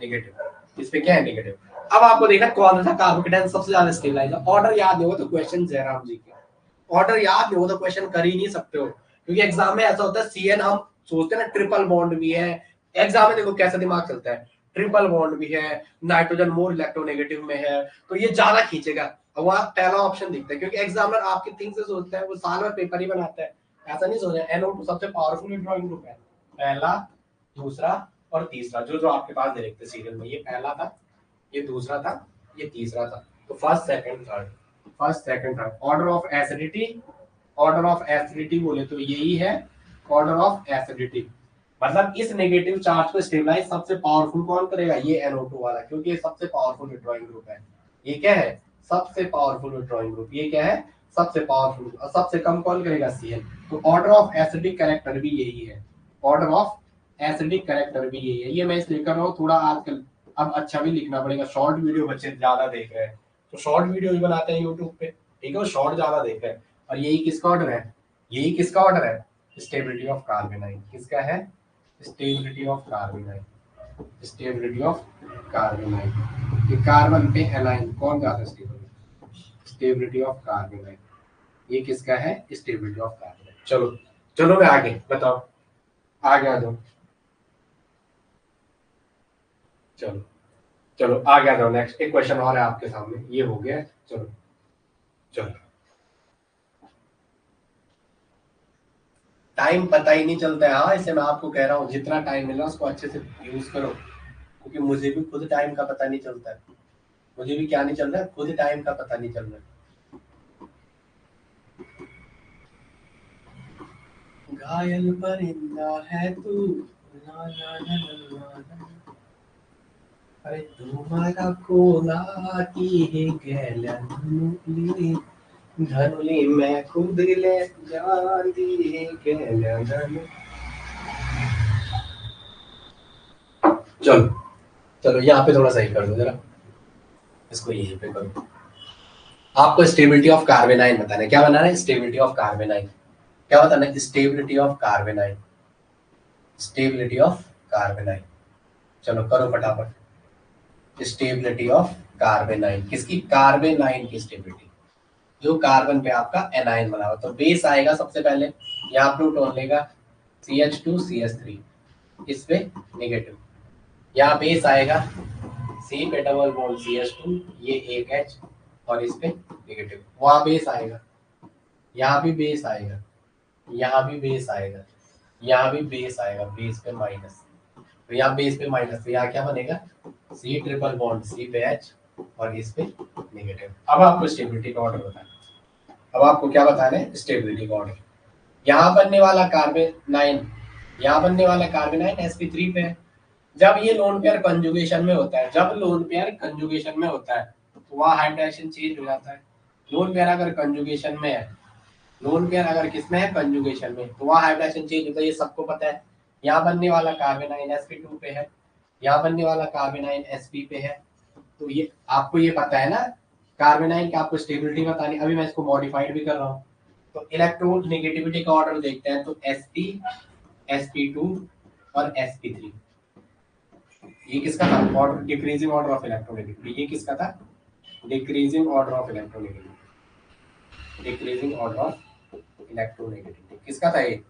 Speaker 1: नेगेटिव, इस पे क्या है, नेगेटिव। अब आपको देखना कौन सा कार्बोकेटाइन सबसे ज्यादा स्टेबलाइज है। ऑर्डर याद नहीं हो तो क्वेश्चन जयराम जी के, ऑर्डर याद नहीं हो तो क्वेश्चन कर ही नहीं सकते हो, क्योंकि एग्जाम में ऐसा होता है CN हम सोचते हैं ना ट्रिपल बॉन्ड भी है, एग्जाम में देखो कैसा दिमाग चलता है, ट्रिपल बॉन्ड भी है, नाइट्रोजन मोर इलेक्ट्रोनेगेटिव में है, तो ये ज्यादा खींचेगा। अब वहाँ पहला ऑप्शन दिखता है, क्योंकि एग्जामिनर आपके थिंग से सोचता है, वो साल भर पेपर ही बनाता है, ऐसा नहीं सोचा NO2 सबसे पावरफुल विड्रॉइंग ग्रुप है, पहला, दूसरा और तीसरा, जो जो आपके पास दे रखते सीरियल में, ये पहला था, ये दूसरा था, ये तीसरा था, तो first second third, first second third. Order of acidity, order of acidity बोले तो यही है ऑर्डर ऑफ एसिडिटी, मतलब इस नेगेटिव चार्ज को स्टेबलाइज सबसे पावरफुल कौन करेगा, ये NO2 वाला, क्योंकि ये सबसे पावरफुल विड्रॉइंग ग्रुप है। ये क्या है, सबसे पावरफुल विड्रॉइंग ग्रुप, ये क्या है, सबसे पावरफुल, और सबसे कम कौन करेगा, Cl। तो ऑर्डर ऑफ एसिडिक कैरेक्टर भी यही है, ऑर्डर ऑफ एसिडिक कैरेक्टर भी यही है। ये मैं इसलिए कर रहा हूँ, थोड़ा आजकल अब अच्छा भी लिखना पड़ेगा, शॉर्ट वीडियो बच्चे ज्यादा देख रहे हैं, तो शॉर्ट वीडियो भी बनाते हैं यूट्यूब पे, ठीक है, वो शॉर्ट ज्यादा देख रहे हैं। और यही किसका ऑर्डर है, यही किसका ऑर्डर है, स्टेबिलिटी ऑफ कार्बेनाइन, किसका है, stability of carbanion, stability of कार्बेनाइन, ये कार्बन पे एलाइन कौन ज्यादा स्टेबल है, स्टेबिलिटी ऑफ कार्बेनाइन, ये किसका है, स्टेबिलिटी ऑफ कार्बेनाइन। चलो चलो मैं आगे बताओ, आगे आ जाओ, चलो चलो आगे आ जाओ, नेक्स्ट एक क्वेश्चन और है आपके सामने, ये हो गया, चलो चलो। टाइम पता ही नहीं चलता है, हाँ इसे मैं आपको कह रहा हूँ, जितना टाइम मिला उसको अच्छे से यूज करो, क्योंकि मुझे भी खुद टाइम का पता नहीं चलता है, मुझे भी क्या नहीं चल रहा है, खुद टाइम का पता नहीं चल रहा है। घायल परिंदा है तू, ला ला ला ला ला, अरे तुम्हारा कोला की है गैलन धनुली मैं खुद ले जान दी है गैलन। चलो चलो यहाँ पे थोड़ा सही कर दो जरा, इसको यहीं पे करो। आपको स्टेबिलिटी ऑफ कार्बेनाइन बताना है, क्या बनाना है, स्टेबिलिटी ऑफ कार्बेनाइन, क्या बताना है, stability of carbanion, stability of कार्बेनाइन। चलो करो फटाफट, स्टेबिलिटी ऑफ कार्बेनाइन, किसकी, कार्बेनाइन की स्टेबिलिटी, जो कार्बन पे आपका एनाइन बना हुआ, तो बेस आएगा सबसे पहले, यहाँ प्रोटॉन लेगा CH2CH3, इस पे नेगेटिव, यहाँ बेस आएगा C पे डबल बॉन्ड CH2, ये एक H, और इस पे नेगेटिव, वहां बेस आएगा, यहाँ भी बेस आएगा, यहाँ भी बेस आएगा, यहाँ भी बेस आएगा, बेस पे माइनस, तो यहाँ बेस पे माइनस, तो यहाँ क्या बनेगा, C ट्रिपल बॉन्ड C पे H, और इस पे नेगेटिव। अब आपको स्टेबिलिटी का ऑर्डर बताना है, अब आपको क्या बताना है, स्टेबिलिटी का ऑर्डर। यहाँ बनने वाला कार्बेनाइन, यहाँ बनने वाला कार्बेनाइन sp3 पे है, जब ये लोन पेयर कंजुगेशन में होता है, जब लोन पेयर कंजुगेशन में होता है तो वहाँ हाइड्रेशन चेंज हो जाता है। लोन पेयर अगर कंजुगेशन में है, लोन पेयर अगर किसमें है, कंजुगेशन में, तो वहाँ हाइड्रेशन चेंज होता है, ये सबको पता है। यहाँ बनने वाला कार्बेनाइन sp2 पे है, यहाँ बनने वाला कार्बेनाइन sp पे है, तो ये आपको ये पता है ना, कार्बेनाइन की आपको स्टेबिलिटी बतानी, अभी मैं इसको मॉडिफाइड भी कर रहा हूँ। तो इलेक्ट्रोन नेगेटिविटी का ऑर्डर देखते हैं, तो sp, sp2 और sp3, ये किसका था, order decreasing order of electronegativity, ये किसका था, decreasing order of electronegativity, decreasing order of electronegativity किसका था, ये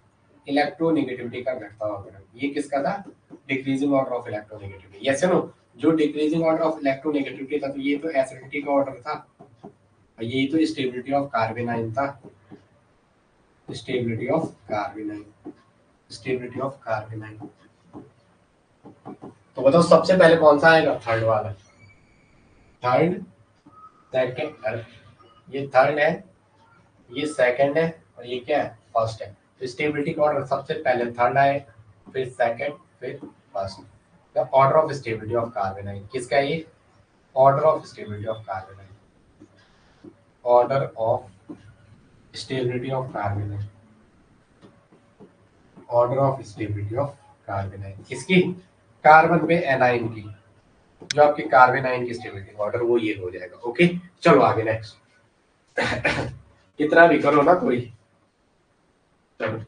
Speaker 1: इलेक्ट्रोनेगेटिविटी का घटता हुआ क्रम, ये किसका था, decreasing order of electronegativity, yes no, जो डिक्रीजिंग ऑर्डर ऑफ इलेक्ट्रोनेगेटिविटी था, तो ये तो एसिडिटी का ऑर्डर था, और यही तो स्टेबिलिटी ऑफ कार्बेनाइन था, stability of carbanion, stability of कार्बेनाइन। तो बताओ सबसे पहले कौन सा आएगा, थर्ड वाला, थर्ड, सेकंड, ये थर्ड है, ये सेकंड है, और ये क्या है, फर्स्ट है। तो स्टेबिलिटी का ऑर्डर सबसे पहले थर्ड आए, फिर सेकंड, फिर first. The order of stability of कार्बेनाइन किसका है, ये order of stability of कार्बेनाइन, order of stability of कार्बेनाइन, order of stability of कार्बेनाइन किसकी, कार्बन पे एनाइन की, जो आपके कार्बेनाइन की स्टेबिलिटी ऑर्डर वो ये हो जाएगा। ओके चलो आगे नेक्स्ट कितना भी करो ना कोई, चलो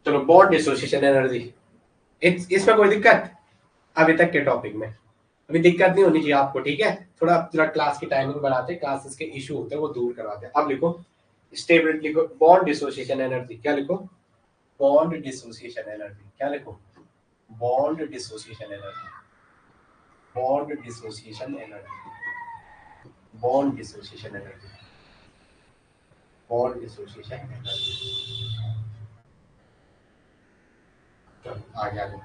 Speaker 1: चलो बॉन्ड डिसोसिएशन एनर्जी, इसमें कोई दिक्कत अभी तक के टॉपिक में, अभी दिक्कत नहीं होनी चाहिए आपको, ठीक है, थोड़ा थोड़ा क्लास की टाइमिंग बढ़ाते, क्लासेस के इशू होते हैं वो दूर करवाते हैं। अब लिखो स्टेबिलिटी, लिखो बॉन्ड डिसोसिएशन एनर्जी, क्या लिखो, बॉन्ड डिसोसिएशन एनर्जी, क्या लिखो, bond dissociation energy, bond dissociation energy, bond dissociation energy, bond dissociation energy. चलो आगे आगे।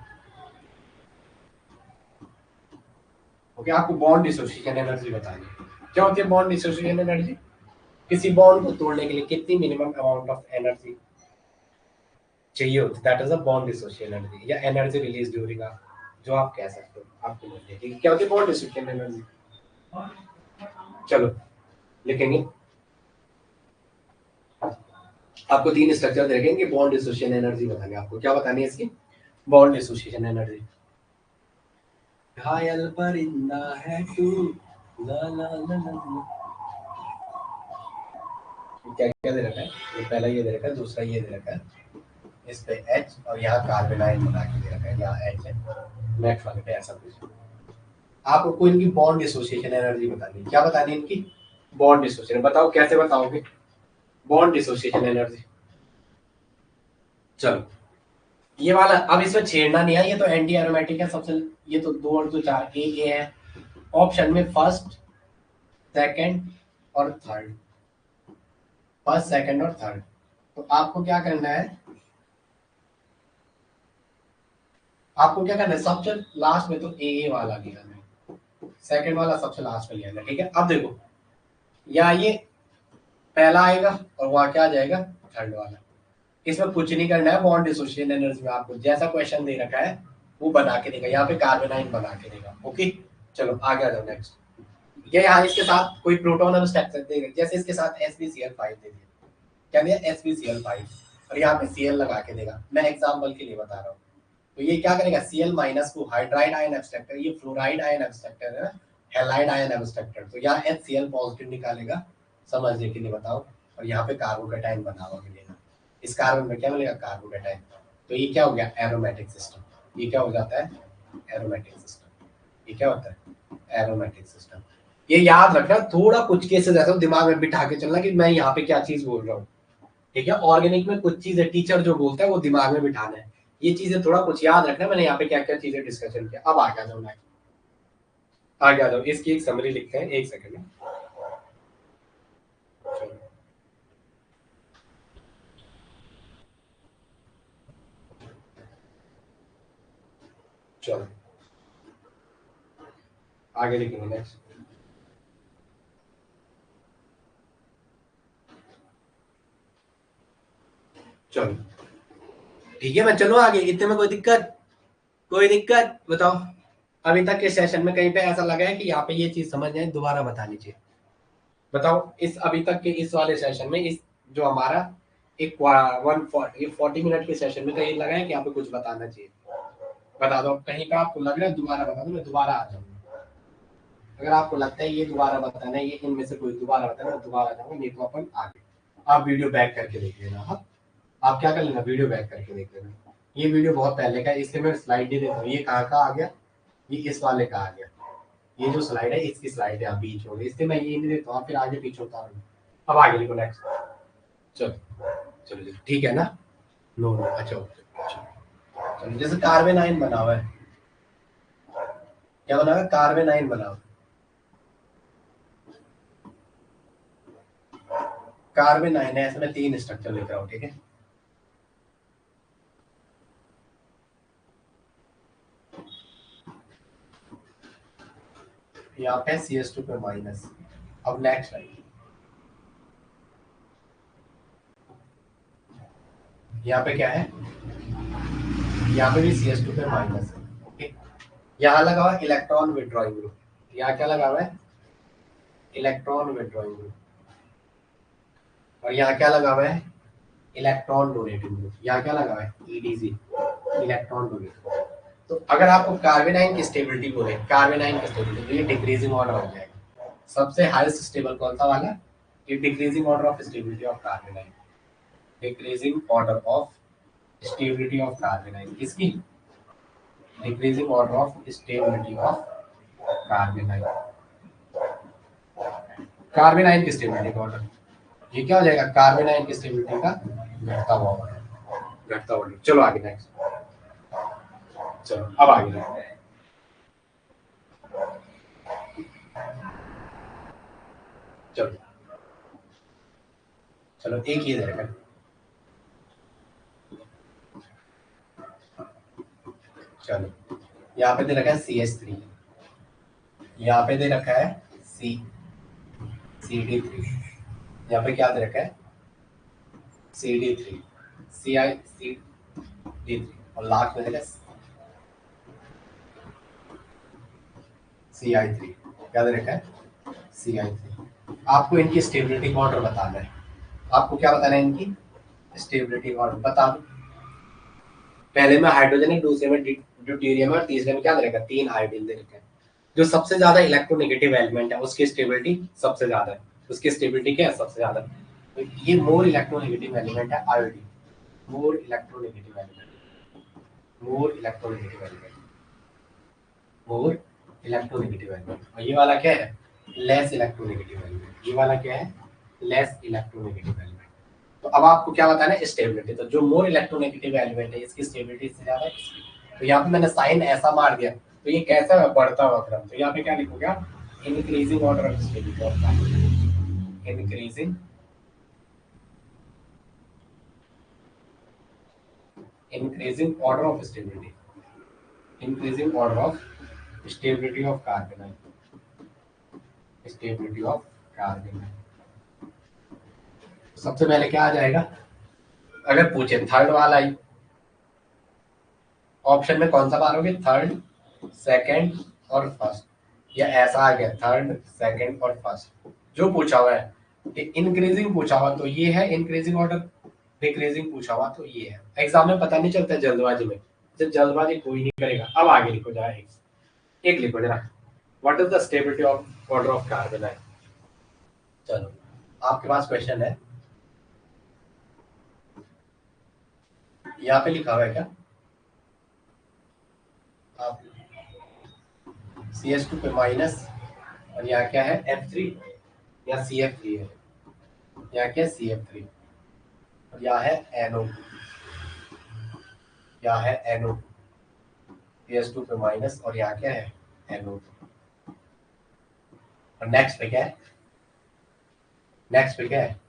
Speaker 1: ओके, आपको बॉन्ड डिसोसिएशन एनर्जी बतानी है। क्या होती है बॉन्ड डिसोसिएशन एनर्जी? किसी बॉन्ड को तोड़ने के लिए कितनी मिनिमम अमाउंट ऑफ एनर्जी चाहिए होती है, that is a bond dissociation energy, या एनर्जी रिलीज ड्यूरिंग आ, जो आप कह सकते हो आपको बोलिए। ठीक है, क्या होती है बॉन्ड डिसोसिएशन एनर्जी? चलो लिखेंगे, आपको तीन स्ट्रक्चर देखेंगे, बॉन्ड डिसोसिएशन एनर्जी बतानी है आपको। क्या बतानी है इसकी? Bond dissociation energy. घायल परिंदा है तू, ला ला ला ला ला। क्या क्या दे रखा है? ये पहला ये दे रखा है, दूसरा ये दे रखा है, इस पे H और यहाँ कार्बन आयन बना के दे रखा है, यहाँ H है, नेक्स्ट वाले पे ऐसा कुछ। आपको इनकी बॉन्ड डिसोसिएशन एनर्जी बतानी है। क्या बतानी है इनकी? Bond dissociation. बताओ कैसे बताओगे बॉन्ड डिसोसिएशन एनर्जी? चलो ये वाला अब इसमें छेड़ना नहीं है, ये तो एंटी एरोमेटिक है सबसे, ये तो दो और दो चार ए है ऑप्शन में, फर्स्ट सेकंड और थर्ड, फर्स्ट सेकंड और थर्ड। तो आपको क्या करना है, आपको क्या करना है, सबसे लास्ट में तो ए वाला लिया है, सेकंड वाला सबसे लास्ट में लिया है। ठीक है, अब देखो या ये पहला आएगा और वहां क्या आ जाएगा, थर्ड वाला। इसमें कुछ नहीं करना है, बॉन्ड डिसोसिएशन एनर्जी में आपको जैसा क्वेश्चन दे रखा है वो बना के देगा, यहाँ पे कार्बन आयन बना के देगा। ओके चलो आगे आ जाओ नेक्स्ट। ये यहाँ इसके साथ कोई प्रोटोन अब स्ट्रक्चर देगा, जैसे इसके साथ SbCl5 दे दिया, क्या दिया SbCl5, और यहाँ पे Cl लगा के देगा। मैं एग्जांपल के लिए बता रहा हूँ। तो ये क्या करेगा, Cl माइनस को हाइड्राइड आयन एब्स्ट्रक्टर, ये फ्लोराइड आयन एब्स्ट्रक्टर है, हैलाइड आयन एब्स्ट्रक्टर, तो यहाँ HCl पॉजिटिव निकालेगा, समझने के लिए बताओ, और यहाँ पे कार्बोकेटाइन बना हुआ मिलेगा, इस कार्बन में क्या मिलेगा, कार्बोकेटाइन। तो ये क्या हो गया, एरोमेटिक सिस्टम। ये क्या हो जाता है, एरोमेटिक सिस्टम। ये क्या होता है, एरोमेटिक सिस्टम। ये याद रखना, थोड़ा कुछ केसेस ऐसा दिमाग में बिठा के चलना कि मैं यहाँ पे क्या चीज बोल रहा हूँ। ठीक है, ऑर्गेनिक में कुछ चीजें टीचर जो बोलता है वो दिमाग में बिठाना है, ये चीजें थोड़ा कुछ याद रखना, मैंने यहाँ पे क्या क्या चीजें डिस्कशन किया। अब आगे आ जाओ नेक्स्ट, आगे आ जाओ, इसकी एक समरी लिखते हैं, एक सेकंड में। चलो आगे लिखेंगे नेक्स्ट। चलो ठीक है, मैं चलो आगे, इतने में कोई दिक्कत, कोई दिक्कत बताओ? अभी तक के सेशन में कहीं पे ऐसा लगा है कि यहाँ पे ये चीज समझ जाए, दोबारा बता लीजिए। बताओ इस अभी तक के इस वाले सेशन में, इस जो हमारा एक 40 मिनट के सेशन में कहीं लगा है कि यहाँ पे कुछ बताना चाहिए? बता दो, कहीं पे आपको लग रहा है दोबारा बता दो, मैं दोबारा आ जाऊंगा। अगर आपको लगता है ये दोबारा बताना है, ये इनमें से कोई दोबारा बताना, मैं दोबारा आ जाऊंगा, नहीं तो अपन आगे। आप वीडियो बैक करके देख लेना। आप क्या कर लेना, वीडियो बैक करके देख लेना। ये वीडियो बहुत पहले का है, इसलिए मैं स्लाइड नहीं देता हूँ। ये कहाँ का आ गया, ये इस वाले का आ गया, ये जो स्लाइड है इसकी स्लाइड है, बीच हो गई, इसलिए मैं ये नहीं देता हूँ, फिर आगे पीछे होता हूँ। अब आगे लिखो नेक्स्ट। चलो चलो ठीक है ना, नो नो अच्छा चलो, जैसे कार्बन आयन बना हुआ है, क्या बना हुआ है, कार्बन आयन बना हुआ है। कार्बन आयन है, ऐसे मैं तीन स्ट्रक्चर लिख रहा हूँ, ठीक है। यहाँ पे CH2 पे माइनस। अब नेक्स्ट है, यहाँ पे क्या है, यहाँ पे भी CH2 पे माइनस है। ओके, यहाँ लगा हुआ है इलेक्ट्रॉन विड्रॉइंग ग्रुप, यहाँ क्या लगा हुआ है, इलेक्ट्रॉन विड्रॉइंग ग्रुप, और यहाँ क्या लगा हुआ है, इलेक्ट्रॉन डोनेटिंग ग्रुप। यहाँ क्या लगा हुआ है, EDC, इलेक्ट्रॉन डोनेटिंग। तो अगर आपको कार्बन आयन की स्टेबिलिटी बोले, कार्बन आयन की स्टेबिलिटी, तो ये डिक्रीजिंग ऑर्डर हो जाएगा। सबसे हाईएस्ट स्टेबल कौन सा वाला, ये decreasing order of stability of carbon ion, decreasing order of stability of carbon ion, किसकी, decreasing order of stability of carbon ion, carbon ion की स्टेबिलिटी का ऑर्डर। ये क्या हो जाएगा, कार्बन आयन की स्टेबिलिटी का घटता हुआ ऑर्डर, घटता ऑर्डर। चलो आगे नेक्स्ट, चलो अब आगे। चलो चलो एक ही दे रखा है, चलो यहाँ पे दे रखा है CH3, यहाँ पे दे रखा है CD3, यहाँ पे क्या दे रखा है CD3, CI3, और लास्ट में दे रखा है CI3, क्या दे रखा है CI3। आपको इनकी स्टेबिलिटी का ऑर्डर बताना है, आपको क्या बताना है इनकी स्टेबिलिटी का ऑर्डर बता दो। पहले में हाइड्रोजन है, दूसरे में ड्यूटेरियम है, और तीसरे में क्या दे रखा है, 3 आयोडीन दे रखा है। जो सबसे ज्यादा इलेक्ट्रोनेगेटिव एलिमेंट है उसकी स्टेबिलिटी सबसे ज्यादा है, उसकी स्टेबिलिटी क्या है सबसे ज्यादा। तो ये मोर इलेक्ट्रोनेगेटिव एलिमेंट है iodine, more electronegative element, more electronegative element, more electronegative element. और ये वाला क्या है लेस इलेक्ट्रोनेगेटिव एलिमेंट, ये वाला क्या है लेस इलेक्ट्रोनेगेटिव एलिमेंट। तो अब आपको क्या बताना है स्टेबिलिटी, तो जो मोर इलेक्ट्रोनेगेटिव एलिमेंट है इसकी स्टेबिलिटी से ज्यादा है इसकी। तो यहाँ पे मैंने साइन ऐसा मार दिया, तो ये कैसा है बढ़ता हुआ क्रम, तो यहाँ पे क्या लिखोगे आप increasing order of stability of carbon, increasing order of stability, increasing order of stability of carbon, stability of carbon. सबसे पहले क्या आ जाएगा, अगर पूछे थर्ड वाला ही ऑप्शन में कौन सा मारोगे, थर्ड सेकंड और फर्स्ट, या ऐसा आ गया थर्ड सेकंड और फर्स्ट जो पूछा हुआ है। इंक्रीजिंग पूछा हुआ तो ये है इंक्रीजिंग ऑर्डर, डिक्रीजिंग पूछा हुआ तो ये है। एग्जाम में पता नहीं चलता जल्दबाजी में, जब जल्दबाजी कोई नहीं करेगा। अब आगे लिखो जरा, एक लिखो जरा, what is the stability of order of carbon है। चलो आपके पास क्वेश्चन है, यहाँ पे लिखा हुआ है क्या आप CH2 पे माइनस, और यहाँ क्या है F3, या CF3 है, यहाँ क्या CF3, और यहाँ है NO, यहाँ है NO, CH2 पे माइनस, और यहाँ क्या है NO। और नेक्स्ट पे क्या है, नेक्स्ट पे क्या है,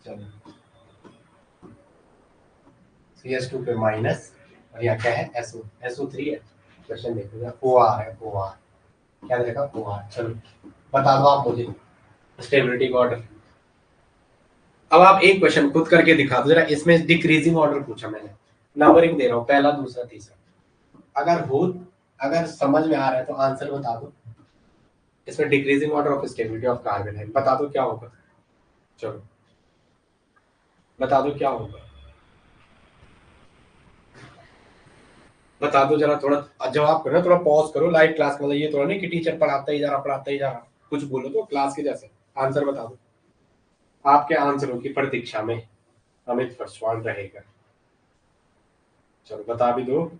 Speaker 1: चलो CH2 पे माइनस, और यहाँ क्या है SO3 है। क्वेश्चन देखिएगा OR है, OR क्या देखा OR। चलो बता दो आप मुझे स्टेबिलिटी का ऑर्डर। अब आप एक क्वेश्चन खुद करके दिखा दो जरा, इसमें डिक्रीजिंग ऑर्डर पूछा मैंने, नंबरिंग दे रहा हूँ पहला दूसरा तीसरा। अगर समझ में आ रहा है तो आंसर बता दो। इसमें decreasing order of stability of carbon है, बता दो क्या होगा। चलो बता दो क्या होगा, बता दो जरा, थोड़ा जवाब करो, थोड़ा पॉज करो, लाइव क्लास का मतलब ये थोड़ा नहीं कि टीचर पढ़ाता ही जा रहा, कुछ बोलो तो क्लास के जैसे आंसर बता दो। आपके आंसरों की प्रतीक्षा में अमित पासवान रहेगा। चलो बता भी दो,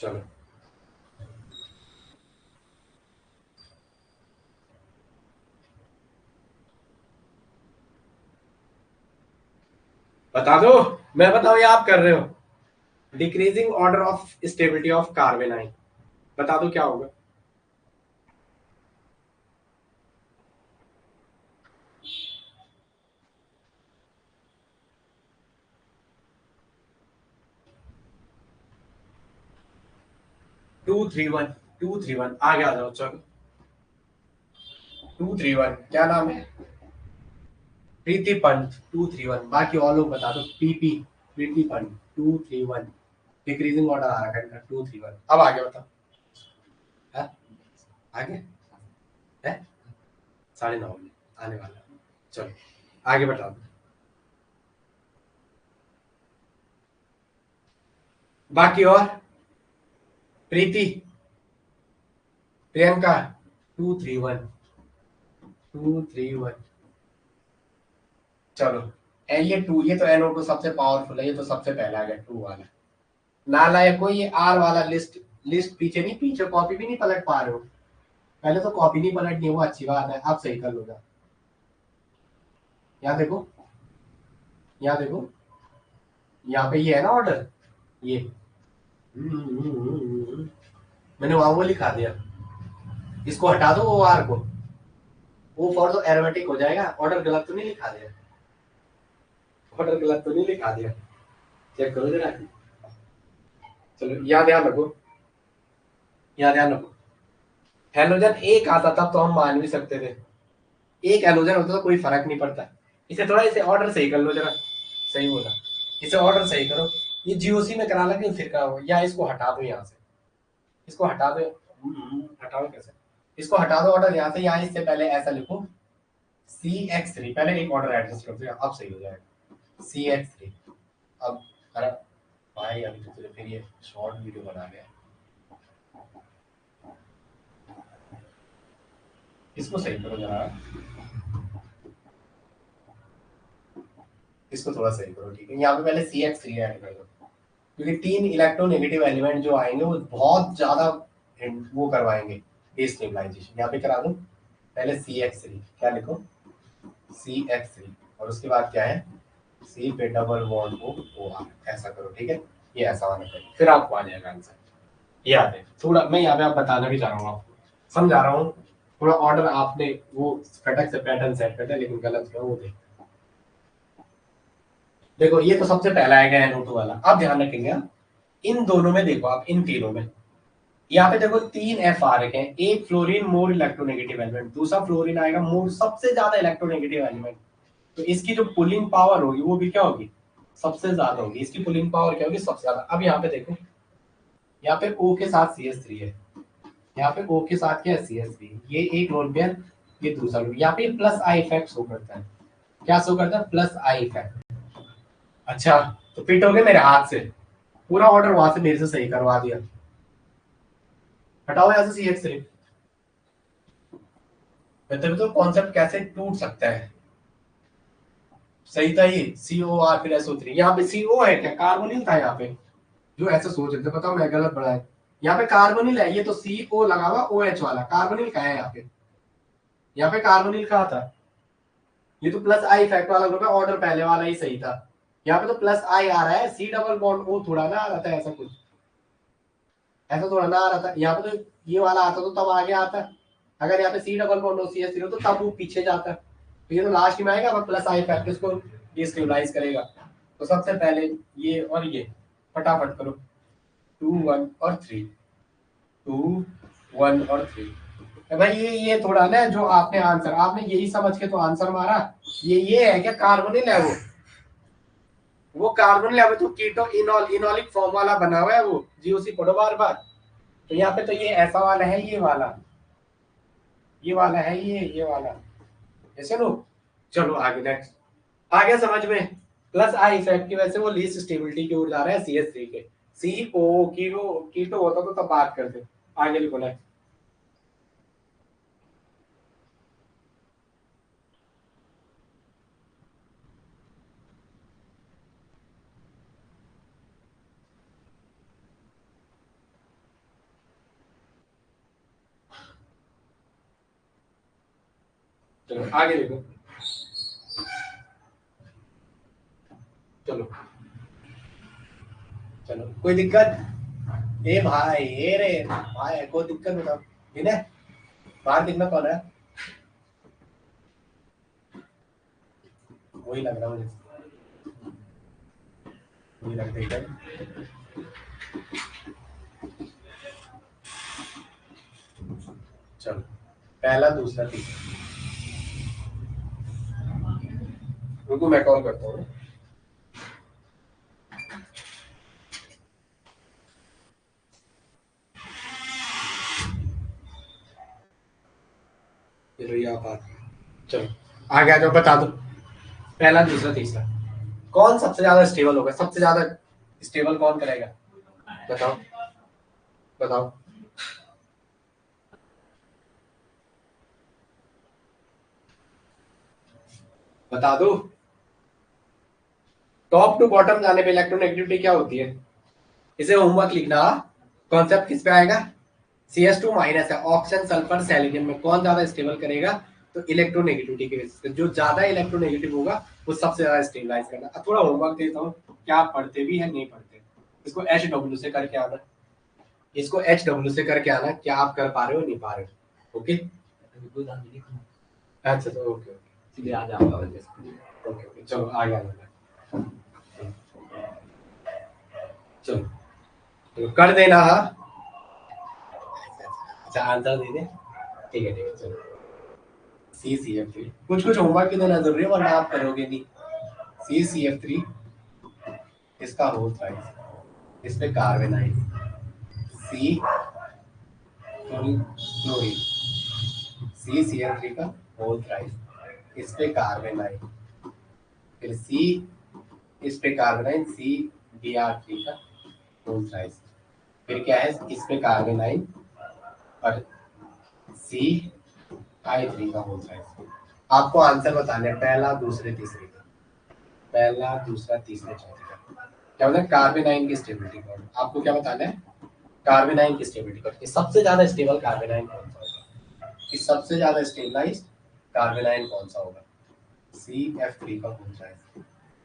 Speaker 1: चलो बता दो, मैं बताऊं या आप कर रहे हो। Decreasing order of stability of कार्बेनाइन, बता दो क्या होगा। टू थ्री वन आगे आ जाओ, चलो 231 क्या नाम है, प्रीति पंत 231। बाकी और लोग बता दो, पीपी प्रीति पंत 231, डिक्रीजिंग ऑर्डर आ रहा है इनका 231। अब आगे बताओ, है आगे है 9:30 बजे आने वाला, चलो आगे बताओ। बाकी और प्रीति प्रियंका 231 231। चलो ये तो NO2 सबसे पावरफुल है, ये तो सबसे पहला आ गया 2 वाला। नालायकों ये R वाला लिस्ट लिस्ट पीछे नहीं, पीछे कॉपी भी नहीं पलट पा रहे हो। पहले तो कॉपी नहीं पलटनी, वो अच्छी बात है, आप सही कर लो। यहाँ देखो, यहाँ देखो, यहाँ पे ये है ना ऑर्डर, ये मैंने वहां वो लिखा दिया, इसको हटा दो ओ आर को, वो फॉर दो एरोमेटिक हो जाएगा। ऑर्डर गलत तो नहीं लिखा दिया, ऑर्डर गलत तो नहीं लिखा दिया, चेक करो जरा। चलो यहाँ ध्यान रखो, यहाँ ध्यान रखो, हेलोजन एक आता तब तो हम मान भी सकते थे, एक हेलोजन होता तो कोई फर्क नहीं पड़ता। इसे थोड़ा इसे ऑर्डर सही कर लो जरा, सही बोला, इसे ऑर्डर सही करो। ये जीओसी में करा लगे फिर का, या इसको हटा दो यहाँ से, इसको हटा दो। हटाओ कैसे, इसको हटा दो ऑर्डर यहाँ से, यहाँ इससे पहले ऐसा लिखो CX3, पहले एक ऑर्डर एडजस्ट कर दो, अब सही हो जाएगा CX3। अब अरे भाई अभी तो तुझे फिर ये शॉर्ट वीडियो बना गया, इसको सही करो जरा, इसको थोड़ा सही करो, ठीक है। यहाँ पे पहले CX3 ऐड कर दो, क्योंकि 3 इलेक्ट्रोनेगेटिव एलिमेंट जो आएंगे वो बहुत ज्यादा वो करवाएंगे डिस्टेबलाइजेशन। यहाँ पे करा दूं पहले CX3, क्या लिखो CX3, और उसके बाद क्या है C पे डबल बॉन्ड O OR, ऐसा करो, ठीक है। ये ऐसा वाला करो, फिर आपको आ जाएगा आंसर। याद है थोड़ा, मैं यहाँ पे आप बताना भी चाह रहा हूँ, आपको समझा रहा हूँ, थोड़ा ऑर्डर आपने वो फटक से पैटर्न सेट करते हैं, लेकिन गलत क्यों वो देखो ये तो सबसे पहला आएगा NO2 वाला। अब ध्यान रखेंगे इन दोनों में, देखो आप इन तीनों में, यहाँ पे देखो 3 F आ रखे हैं, एक फ्लोरीन मोर इलेक्ट्रोनेगेटिव एलिमेंट, दूसरा फ्लोरीन आएगा मोर सबसे ज्यादा इलेक्ट्रोनेगेटिव एलिमेंट, तो इसकी जो पुलिंग पावर होगी वो भी क्या होगी, सबसे ज्यादा होगी, इसकी पुलिंग पावर क्या होगी, सबसे ज्यादा। अब यहाँ पे देखो, यहाँ पे O के साथ CH3 है, यहाँ पे O के साथ क्या है CH3, ये एक लोन पेयर, ये दूसरा लोन, यहाँ पे प्लस आई इफेक्ट शो करता है, क्या शो करता है, प्लस आई इफेक्ट। अच्छा तो फिट हो गए मेरे हाथ से, पूरा ऑर्डर वहां से मेरे से सही करवा दिया। हटाओ यहाँ से CH3, तभी तो कॉन्सेप्ट कैसे टूट सकता है। सही था ये COR फिर SO3, यहाँ पे CO है क्या, कार्बोनिल था यहाँ पे, जो ऐसे सोच रहे थे, बताओ मैं गलत बढ़ा है, यहाँ पे कार्बोनिल है, ये तो CO लगा हुआ OH वाला, कार्बोनिल कहाँ है यहाँ पे, यहाँ पे कार्बोनिल कहाँ था, ये तो प्लस आई इफेक्ट वाला ग्रुप है, ऑर्डर पहले वाला ही सही था। यहाँ पे तो प्लस आई आ रहा है, C डबल बॉन्ड O थोड़ा ना आ रहा था, ऐसा कुछ ऐसा थोड़ा ना आ रहा था, यहाँ पे तो ये वाला आता तो तब आगे आता, अगर यहाँ पे C double bond O CH3 तो तब वो पीछे जाता, तो ये तो लास्ट में आएगा, प्लस आई फैक्टर इसको डिस्टेबलाइज करेगा। तो सबसे पहले ये और ये फटाफट करो, 2 1 और 3, 2 1 और 3। भाई ये थोड़ा ना, जो आपने आंसर आपने यही समझ के तो आंसर मारा, ये है क्या, कार्बोनिल है वो कार्बोनिल है, वो तो कीटो इनोलिक फॉर्म वाला बना हुआ है, वो जीओसी पढ़ो बार बार। तो यहाँ पे तो ये ऐसा वाला है, ये वाला, ये वाला है, ये वाला, ऐसे लो। चलो आगे नेक्स्ट, आ गया समझ में, प्लस आई इफेक्ट की वजह से वो लीस्ट स्टेबिलिटी की ओर जा रहा है CH3 के, CO कीटो होता तो तब बात करते। आगे लिखो नेक्स्ट, चलो आगे लिखो, चलो चलो कोई दिक्कत, ए भाई ए रे भाई, कोई दिक्कत बताओ, इन्हें बाहर दिखना कौन है, वही लग रहा मुझे, वही लग रहा है। चलो पहला दूसरा तीसरा, रुको मैं कॉल करता हूँ। चलो ये आप चलो आगे आ जाओ, बता दो पहला दूसरा तीसरा कौन सबसे ज्यादा स्टेबल होगा, सबसे ज्यादा स्टेबल कौन करेगा, बताओ बताओ, बता दो। टॉप टू बॉटम जाने पे इलेक्ट्रोनेगेटिविटी क्या होती है, इसे होमवर्क लिखना, कॉन्सेप्ट किस पे आएगा, CH2 माइनस है, ऑक्सीजन सल्फर सेलेनियम में कौन ज्यादा स्टेबल करेगा, तो इलेक्ट्रोनेगेटिविटी की वजह से जो ज्यादा इलेक्ट्रोनेगेटिव होगा वो सबसे ज्यादा स्टेबलाइज करना। थोड़ा होमवर्क देता हूँ, क्या आप पढ़ते भी है नहीं पढ़ते, इसको HW से करके आना, इसको HW से करके आना। क्या आप कर पा रहे हो, नहीं पा रहे हो? ओके अच्छा तो ओके ओके
Speaker 2: आ जाऊंगा।
Speaker 1: ओके ओके चलो आगे आना, चलो तो कर देना। हाँ अच्छा आंसर दे दे, ठीक है चलो। CCF3 कुछ कुछ होमवर्क की देना जरूरी है वरना आप करोगे नहीं। CCF3 इसका होल साइज, इस पे कार्बन आई C क्लोरीन, CCF3 का होल साइज, इस पे कार्बन आई, फिर C इस पे कार्बन आई CBr3 का होल साइज, फिर क्या है इस पे कार्बन आई और CI3 का होल साइज। आपको आंसर बताना है पहला दूसरे तीसरे का, पहला दूसरा तीसरे चौथे का। क्या मतलब कार्बेनाइन की स्टेबिलिटी कौन, आपको क्या बताना है कार्बेनाइन की स्टेबिलिटी कौन, सबसे ज्यादा स्टेबल कार्बेनाइन कौन सा होगा, कि सबसे ज्यादा स्टेबलाइज्ड कार्बेनाइन कौन सा होगा। CF3 का कौन सा है,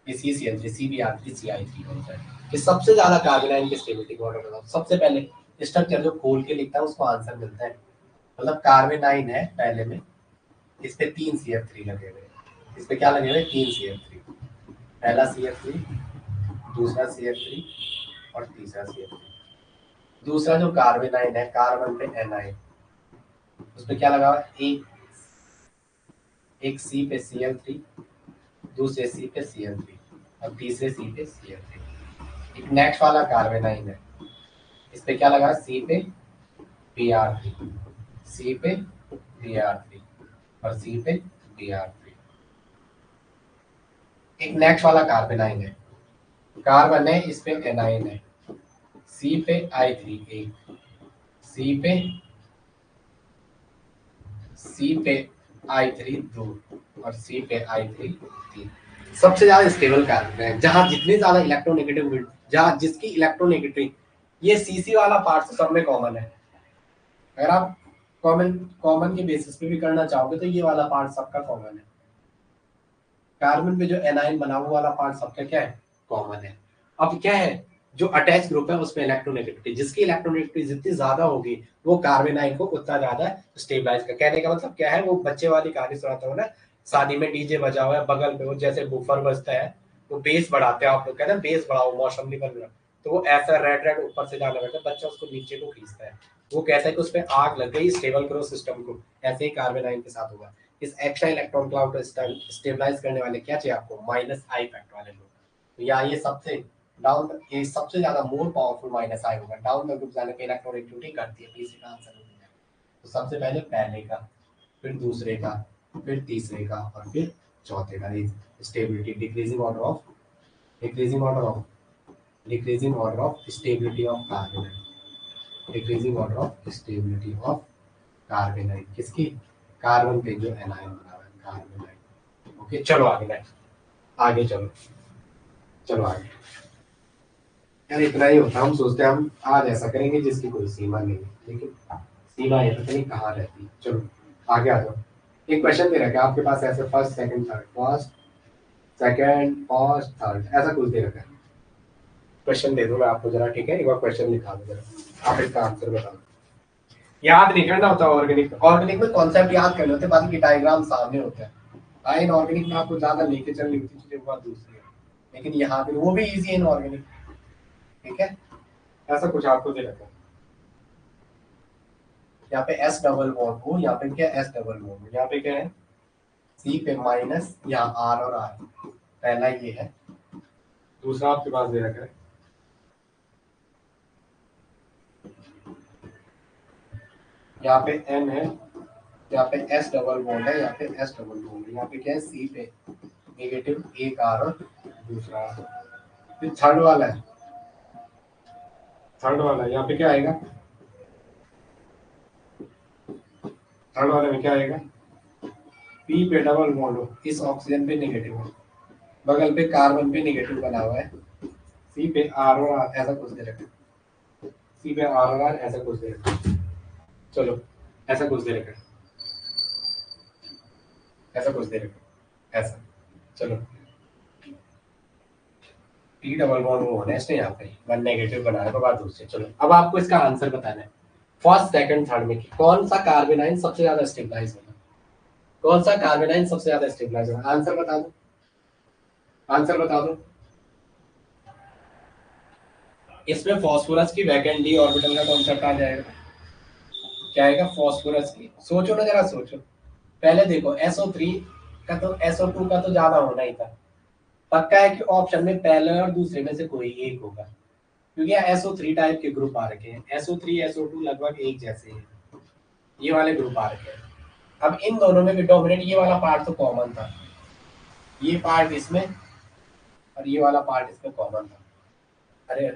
Speaker 1: CCl3 CBr3 CI3 कौन सा है, कि सबसे ज्यादा कार्बेनाइन की स्टेबिलिटी कौन होगा। सबसे पहले स्ट्रक्चर जो खोल के लिखता है उसको आंसर मिलता है। मतलब कार्बेनाइन है पहले में, इस पे 3 CF3 लगे हुए, इस पे क्या लगे हुए 3 CF3, पहला CF3, दूसरा CF3 और तीसरा CF3। दूसरा जो कार्बेनाइन है, कार्बन पे एनाइन, उस पे क्या लगा हुआ एक C पे Cl3, दूसरे C पे Cl3 और तीसरे C पे Cl3। एक नेक्स्ट वाला कार्बेनाइन है, इस पे क्या लगा C पे Br3, C पे Br3 और C पे Br3। एक नेक्स्ट वाला कार्बेनाइन है, कार्बन है इस पे एनाइन है, C पे I3 एक, C पे I3 दो और C पे I3 तीन। सबसे ज्यादा स्टेबल कार्बन है, जहां जितनी ज्यादा इलेक्ट्रोनेगेटिव, जहां जिसकी इलेक्ट्रोनेगेटिव, ये CC वाला पार्ट सब में कॉमन है। अगर आप कॉमन कॉमन के बेसिस पे भी करना चाहोगे तो ये वाला पार्ट सबका कॉमन है। कार्बन पे जो एनाइन बना हुआ वाला पार्ट सबका क्या है, कॉमन है। अब क्या है जो अटैच ग्रुप है उसमें इलेक्ट्रोनेगेटिविटी, जिसकी इलेक्ट्रोनेगेटिविटी जितनी ज्यादा होगी वो कार्बेनाइन को उतना ज्यादा स्टेबलाइज कर। कहने का मतलब क्या है, वो बच्चे वाली कहानी सुनाता हूँ ना, शादी में डीजे बजा हुआ है बगल पे, वो जैसे बुफर बजता है वो बेस बढ़ाते हैं, आप लोग कहते हैं बेस बढ़ाओ मौसम नहीं बन रहा, तो वो ऐसा रेड रेड ऊपर से जाने लगता है, बच्चा उसको नीचे को खींचता है, वो कहता है कि उस पर आग लग गई स्टेबल करो सिस्टम को। ऐसे ही कार्बेनाइन के साथ होगा। इस एक्स्ट्रा इलेक्ट्रॉन क्लाउड को स्टेबलाइज करने वाले क्या चाहिए आपको, -I फैक्टर वाले लोग। तो या ये सबसे डाउन, ये सबसे ज्यादा मोर पावरफुल -I होगा, डाउन द ग्रुप जाने पे इलेक्ट्रोनेगेटिविटी करती है, बीसी का आंसर हो जाएगा। तो सबसे पहले पहले का, फिर दूसरे का, फिर तीसरे का और फिर चौथे का। Stability decreasing order of, decreasing order of, decreasing order of stability of carbon, decreasing order of stability of कार्बेनाइन, किसकी, कार्बन पे जो एनायन बना हुआ है कार्बेनाइन। ओके चलो आगे नेक्स्ट, आगे चलो, चलो आगे। यार इतना ही होता, हम सोचते हैं हम आज ऐसा करेंगे जिसकी कोई सीमा नहीं है, लेकिन सीमा ये पता नहीं कहाँ रहती है। चलो आगे आ जाओ। एक क्वेश्चन दे रखा है आपके पास ऐसे first second third, first second first third ऐसा कुछ दे रखा है। क्वेश्चन दे दो मैं आपको जरा, ठीक है एक बार क्वेश्चन लिखा दो जरा, आप इसका आंसर बताओ। याद नहीं करना होता ऑर्गेनिक, ऑर्गेनिक में कॉन्सेप्ट याद करने होते, बाकी डायग्राम सामने होते हैं। इनऑर्गेनिक में आपको ज्यादा लेके चलनी होती चीजें, वो बात दूसरी है, लेकिन यहाँ पे वो भी इजी है इनऑर्गेनिक, ठीक है। ऐसा कुछ आपको दे रखा है, यहाँ पे S डबल बॉन्ड हो, यहाँ पे क्या S डबल बॉन्ड, यहाँ पे क्या है C पे माइनस, यहाँ R और R, पहला ये है, दूसरा आपके पास दे रखा है यहाँ पे N है, यहाँ पे S डबल बॉन्ड है, यहाँ पे S डबल बॉन्ड है, यहाँ पे क्या है C पे नेगेटिव एक R और दूसरा, फिर थर्ड वाला है, थर्ड वाला यहाँ पे क्या आएगा, थर्ड वाले में क्या आएगा, P पे डबल बॉन्ड हो, इस ऑक्सीजन पे नेगेटिव हो, बगल पे कार्बन पे नेगेटिव बना हुआ है, C पे R और R ऐसा कुछ दे रखा है, C पे R और R ऐसा कुछ दे रखा है, चलो ऐसा कुछ दे रखा है, ऐसा कुछ दे रखा है, ऐसा, चलो P डबल बॉन्ड वो होना है इसने यहाँ पे वन नेगेटिव बनाने के बाद दूसरे। चलो अब आपको इसका आंसर बताना है फर्स्ट सेकंड थर्ड में कि कौन सा कार्बेनाइन सबसे ज्यादा स्टेबलाइज होगा, कौन सा कार्बेनाइन सबसे ज्यादा स्टेबलाइज होगा। आंसर बता दो, आंसर बता दो। इसमें फास्फोरस की वैकेंट डी ऑर्बिटल का कॉन्सेप्ट आ जाएगा। क्या आएगा? फास्फोरस की। सोचो ना, जरा सोचो। पहले देखो SO3 का तो SO2 का तो ज्यादा होना ही था। पक्का है कि ऑप्शन में पहले और दूसरे में से कोई एक होगा, क्योंकि SO3 टाइप के ग्रुप आ रखे हैं। SO3 SO2 लगभग एक जैसे हैं, ये वाले ग्रुप आ रखे हैं। अब इन दोनों में भी डोमिनेंट ये वाला पार्ट तो कॉमन था, ये पार्ट इसमें और ये वाला पार्ट इसमें कॉमन था। अरे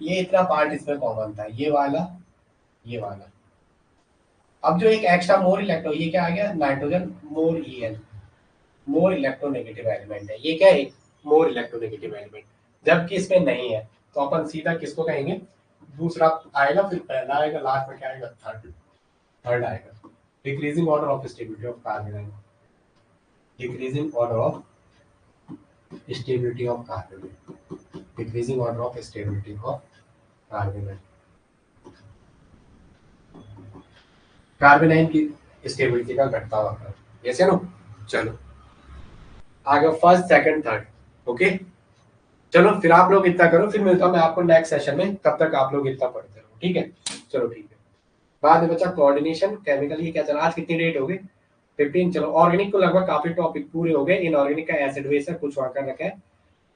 Speaker 1: ये इतना पार्ट इसमें कॉमन था, ये वाला ये वाला। अब जो एक एक्स्ट्रा मोर इलेक्ट्रो, ये क्या आ गया? नाइट्रोजन मोर EN, मोर इलेक्ट्रोनेगेटिव एलिमेंट है। ये क्या है? More electronegative element. जबकि इसमें नहीं है, तो अपन सीधा किसको कहेंगे? दूसरा आएगा, फिर पहला आएगा, लास्ट में क्या आएगा? थर्ड। थर्ड आएगा। Decreasing order of stability of carbon, decreasing order of stability of carbon, decreasing order of stability of carbon. कार्बेनाइन की स्टेबिलिटी का घटता हुआ कर्व, यस या नो? चलो आगे फर्स्ट सेकंड थर्ड। ओके चलो फिर आप लोग इतना करो, फिर मिलता हूं मैं आपको नेक्स्ट सेशन में। तब तक आप लोग इतना पढ़ते रहो, ठीक है? चलो ठीक है। बाद में बचा कोऑर्डिनेशन केमिकल। ये क्या चला? आज कितनी डेट हो गई? 15। चलो ऑर्गेनिक को लगभग काफी टॉपिक पूरे हो गए। इनऑर्गेनिक का एसिड बेस है, कुछ वहां कर रखा है।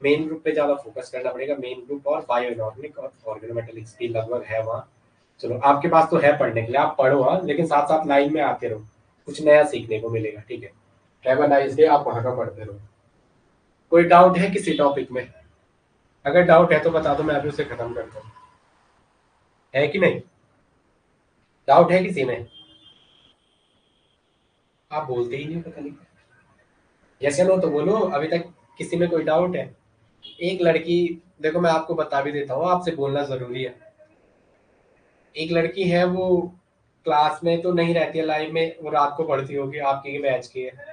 Speaker 1: मेन ग्रुप पे ज्यादा फोकस करना पड़ेगा, मेन ग्रुप और बायो इनऑर्गेनिक और ऑर्गेनोमेटेलिक्स की लगभग है वहां। चलो आपके पास तो है पढ़ने के लिए, आप पढ़ो हाँ, लेकिन साथ साथ लाइन में आते रहो, कुछ नया सीखने को मिलेगा, ठीक है? Have a nice day. आप वहां का पढ़ते रहो। कोई डाउट है किसी टॉपिक में? अगर डाउट है तो बता दो, मैं अभी उसे खत्म करता हूँ। है कि नहीं? डाउट है किसी में? आप बोलते ही नहीं, पता नहीं। यस या नो तो बोलो, अभी तक किसी में कोई डाउट है? एक लड़की, देखो मैं आपको बता भी देता हूँ, आपसे बोलना जरूरी है। एक लड़की है, वो क्लास में तो नहीं रहती है, लाइव में वो रात को पढ़ती होगी, आपके बैच की है।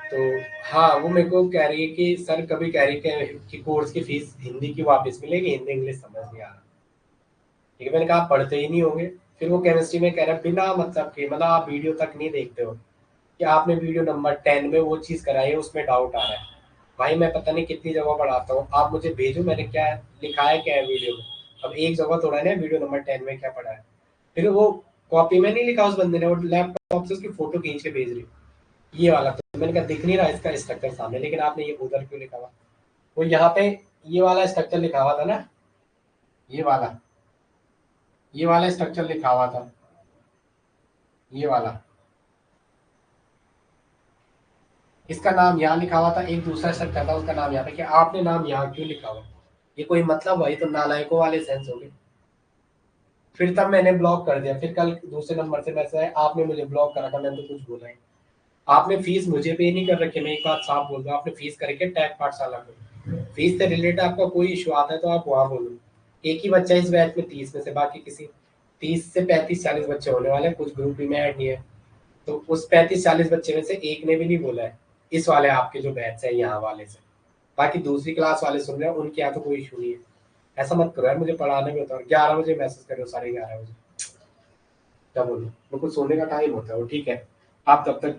Speaker 1: तो हाँ, वो मेरे को कह रही है कि सर, कभी कह रही है कि कोर्स की फीस हिंदी की वापस मिलेगी, हिंदी इंग्लिश समझ नहीं आ रहा। ठीक है, मैंने कहा आप पढ़ते ही नहीं होंगे। फिर वो केमिस्ट्री में कह रहा है बिना मतलब के, मतलब आप वीडियो तक नहीं देखते हो, कि आपने वीडियो नंबर 10 में वो चीज कराई है, उसमें डाउट आ रहा है। भाई मैं पता नहीं कितनी जगह पढ़ाता हूँ, आप मुझे भेजो मैंने क्या लिखा है, क्या है वीडियो में। अब एक जगह थोड़ा ना वीडियो नंबर 10 में क्या पढ़ा है। फिर वो कॉपी में नहीं लिखा उस बंदे ने, वो लैपटॉप से उसकी फोटो खींच के भेज रही, ये वाला। तो मैंने कहा दिख नहीं रहा इसका स्ट्रक्चर सामने, लेकिन आपने ये उधर क्यों लिखा हुआ? वो यहाँ पे ये वाला स्ट्रक्चर लिखा हुआ था ना, ये वाला, ये वाला स्ट्रक्चर लिखा हुआ था, ये वाला। इसका नाम यहाँ लिखा हुआ था, एक दूसरा स्ट्रक्चर था उसका नाम यहाँ पे, कि आपने नाम यहाँ क्यों लिखा हुआ? ये कोई मतलब? वही तो नालायकों वाले सेंस हो गए। फिर तब मैंने ब्लॉक कर दिया। फिर कल दूसरे नंबर से मैसेज आया, आपने मुझे ब्लॉक करा था, मैंने तो कुछ बोला ही। आपने फीस मुझे पे नहीं कर रखी, मैं एक बात साफ बोल दूं, आपने फीस करके टैग पाठशाला को, फीस से रिलेटेड आपका कोई इशू आता है तो आप वहां बोलो। एक ही बच्चा इस बैच में 30 में से, बाकी किसी 30 से 35-40 बच्चे होने वाले हैं, कुछ ग्रुप भी में ऐड नहीं है। तो उस 35-40 बच्चे में से एक ने भी नहीं बोला है इस वाले आपके जो बैच है यहाँ वाले से। बाकी दूसरी क्लास वाले सुन रहे हैं, उनके यहाँ तो कोई इशू नहीं है। ऐसा मत करो यार, मुझे पढ़ाने में होता है 11 बजे मैसेज करो, 11:30 बजे। क्या बोलूं, बिल्कुल सोने का टाइम होता है वो, ठीक है? आप तब तक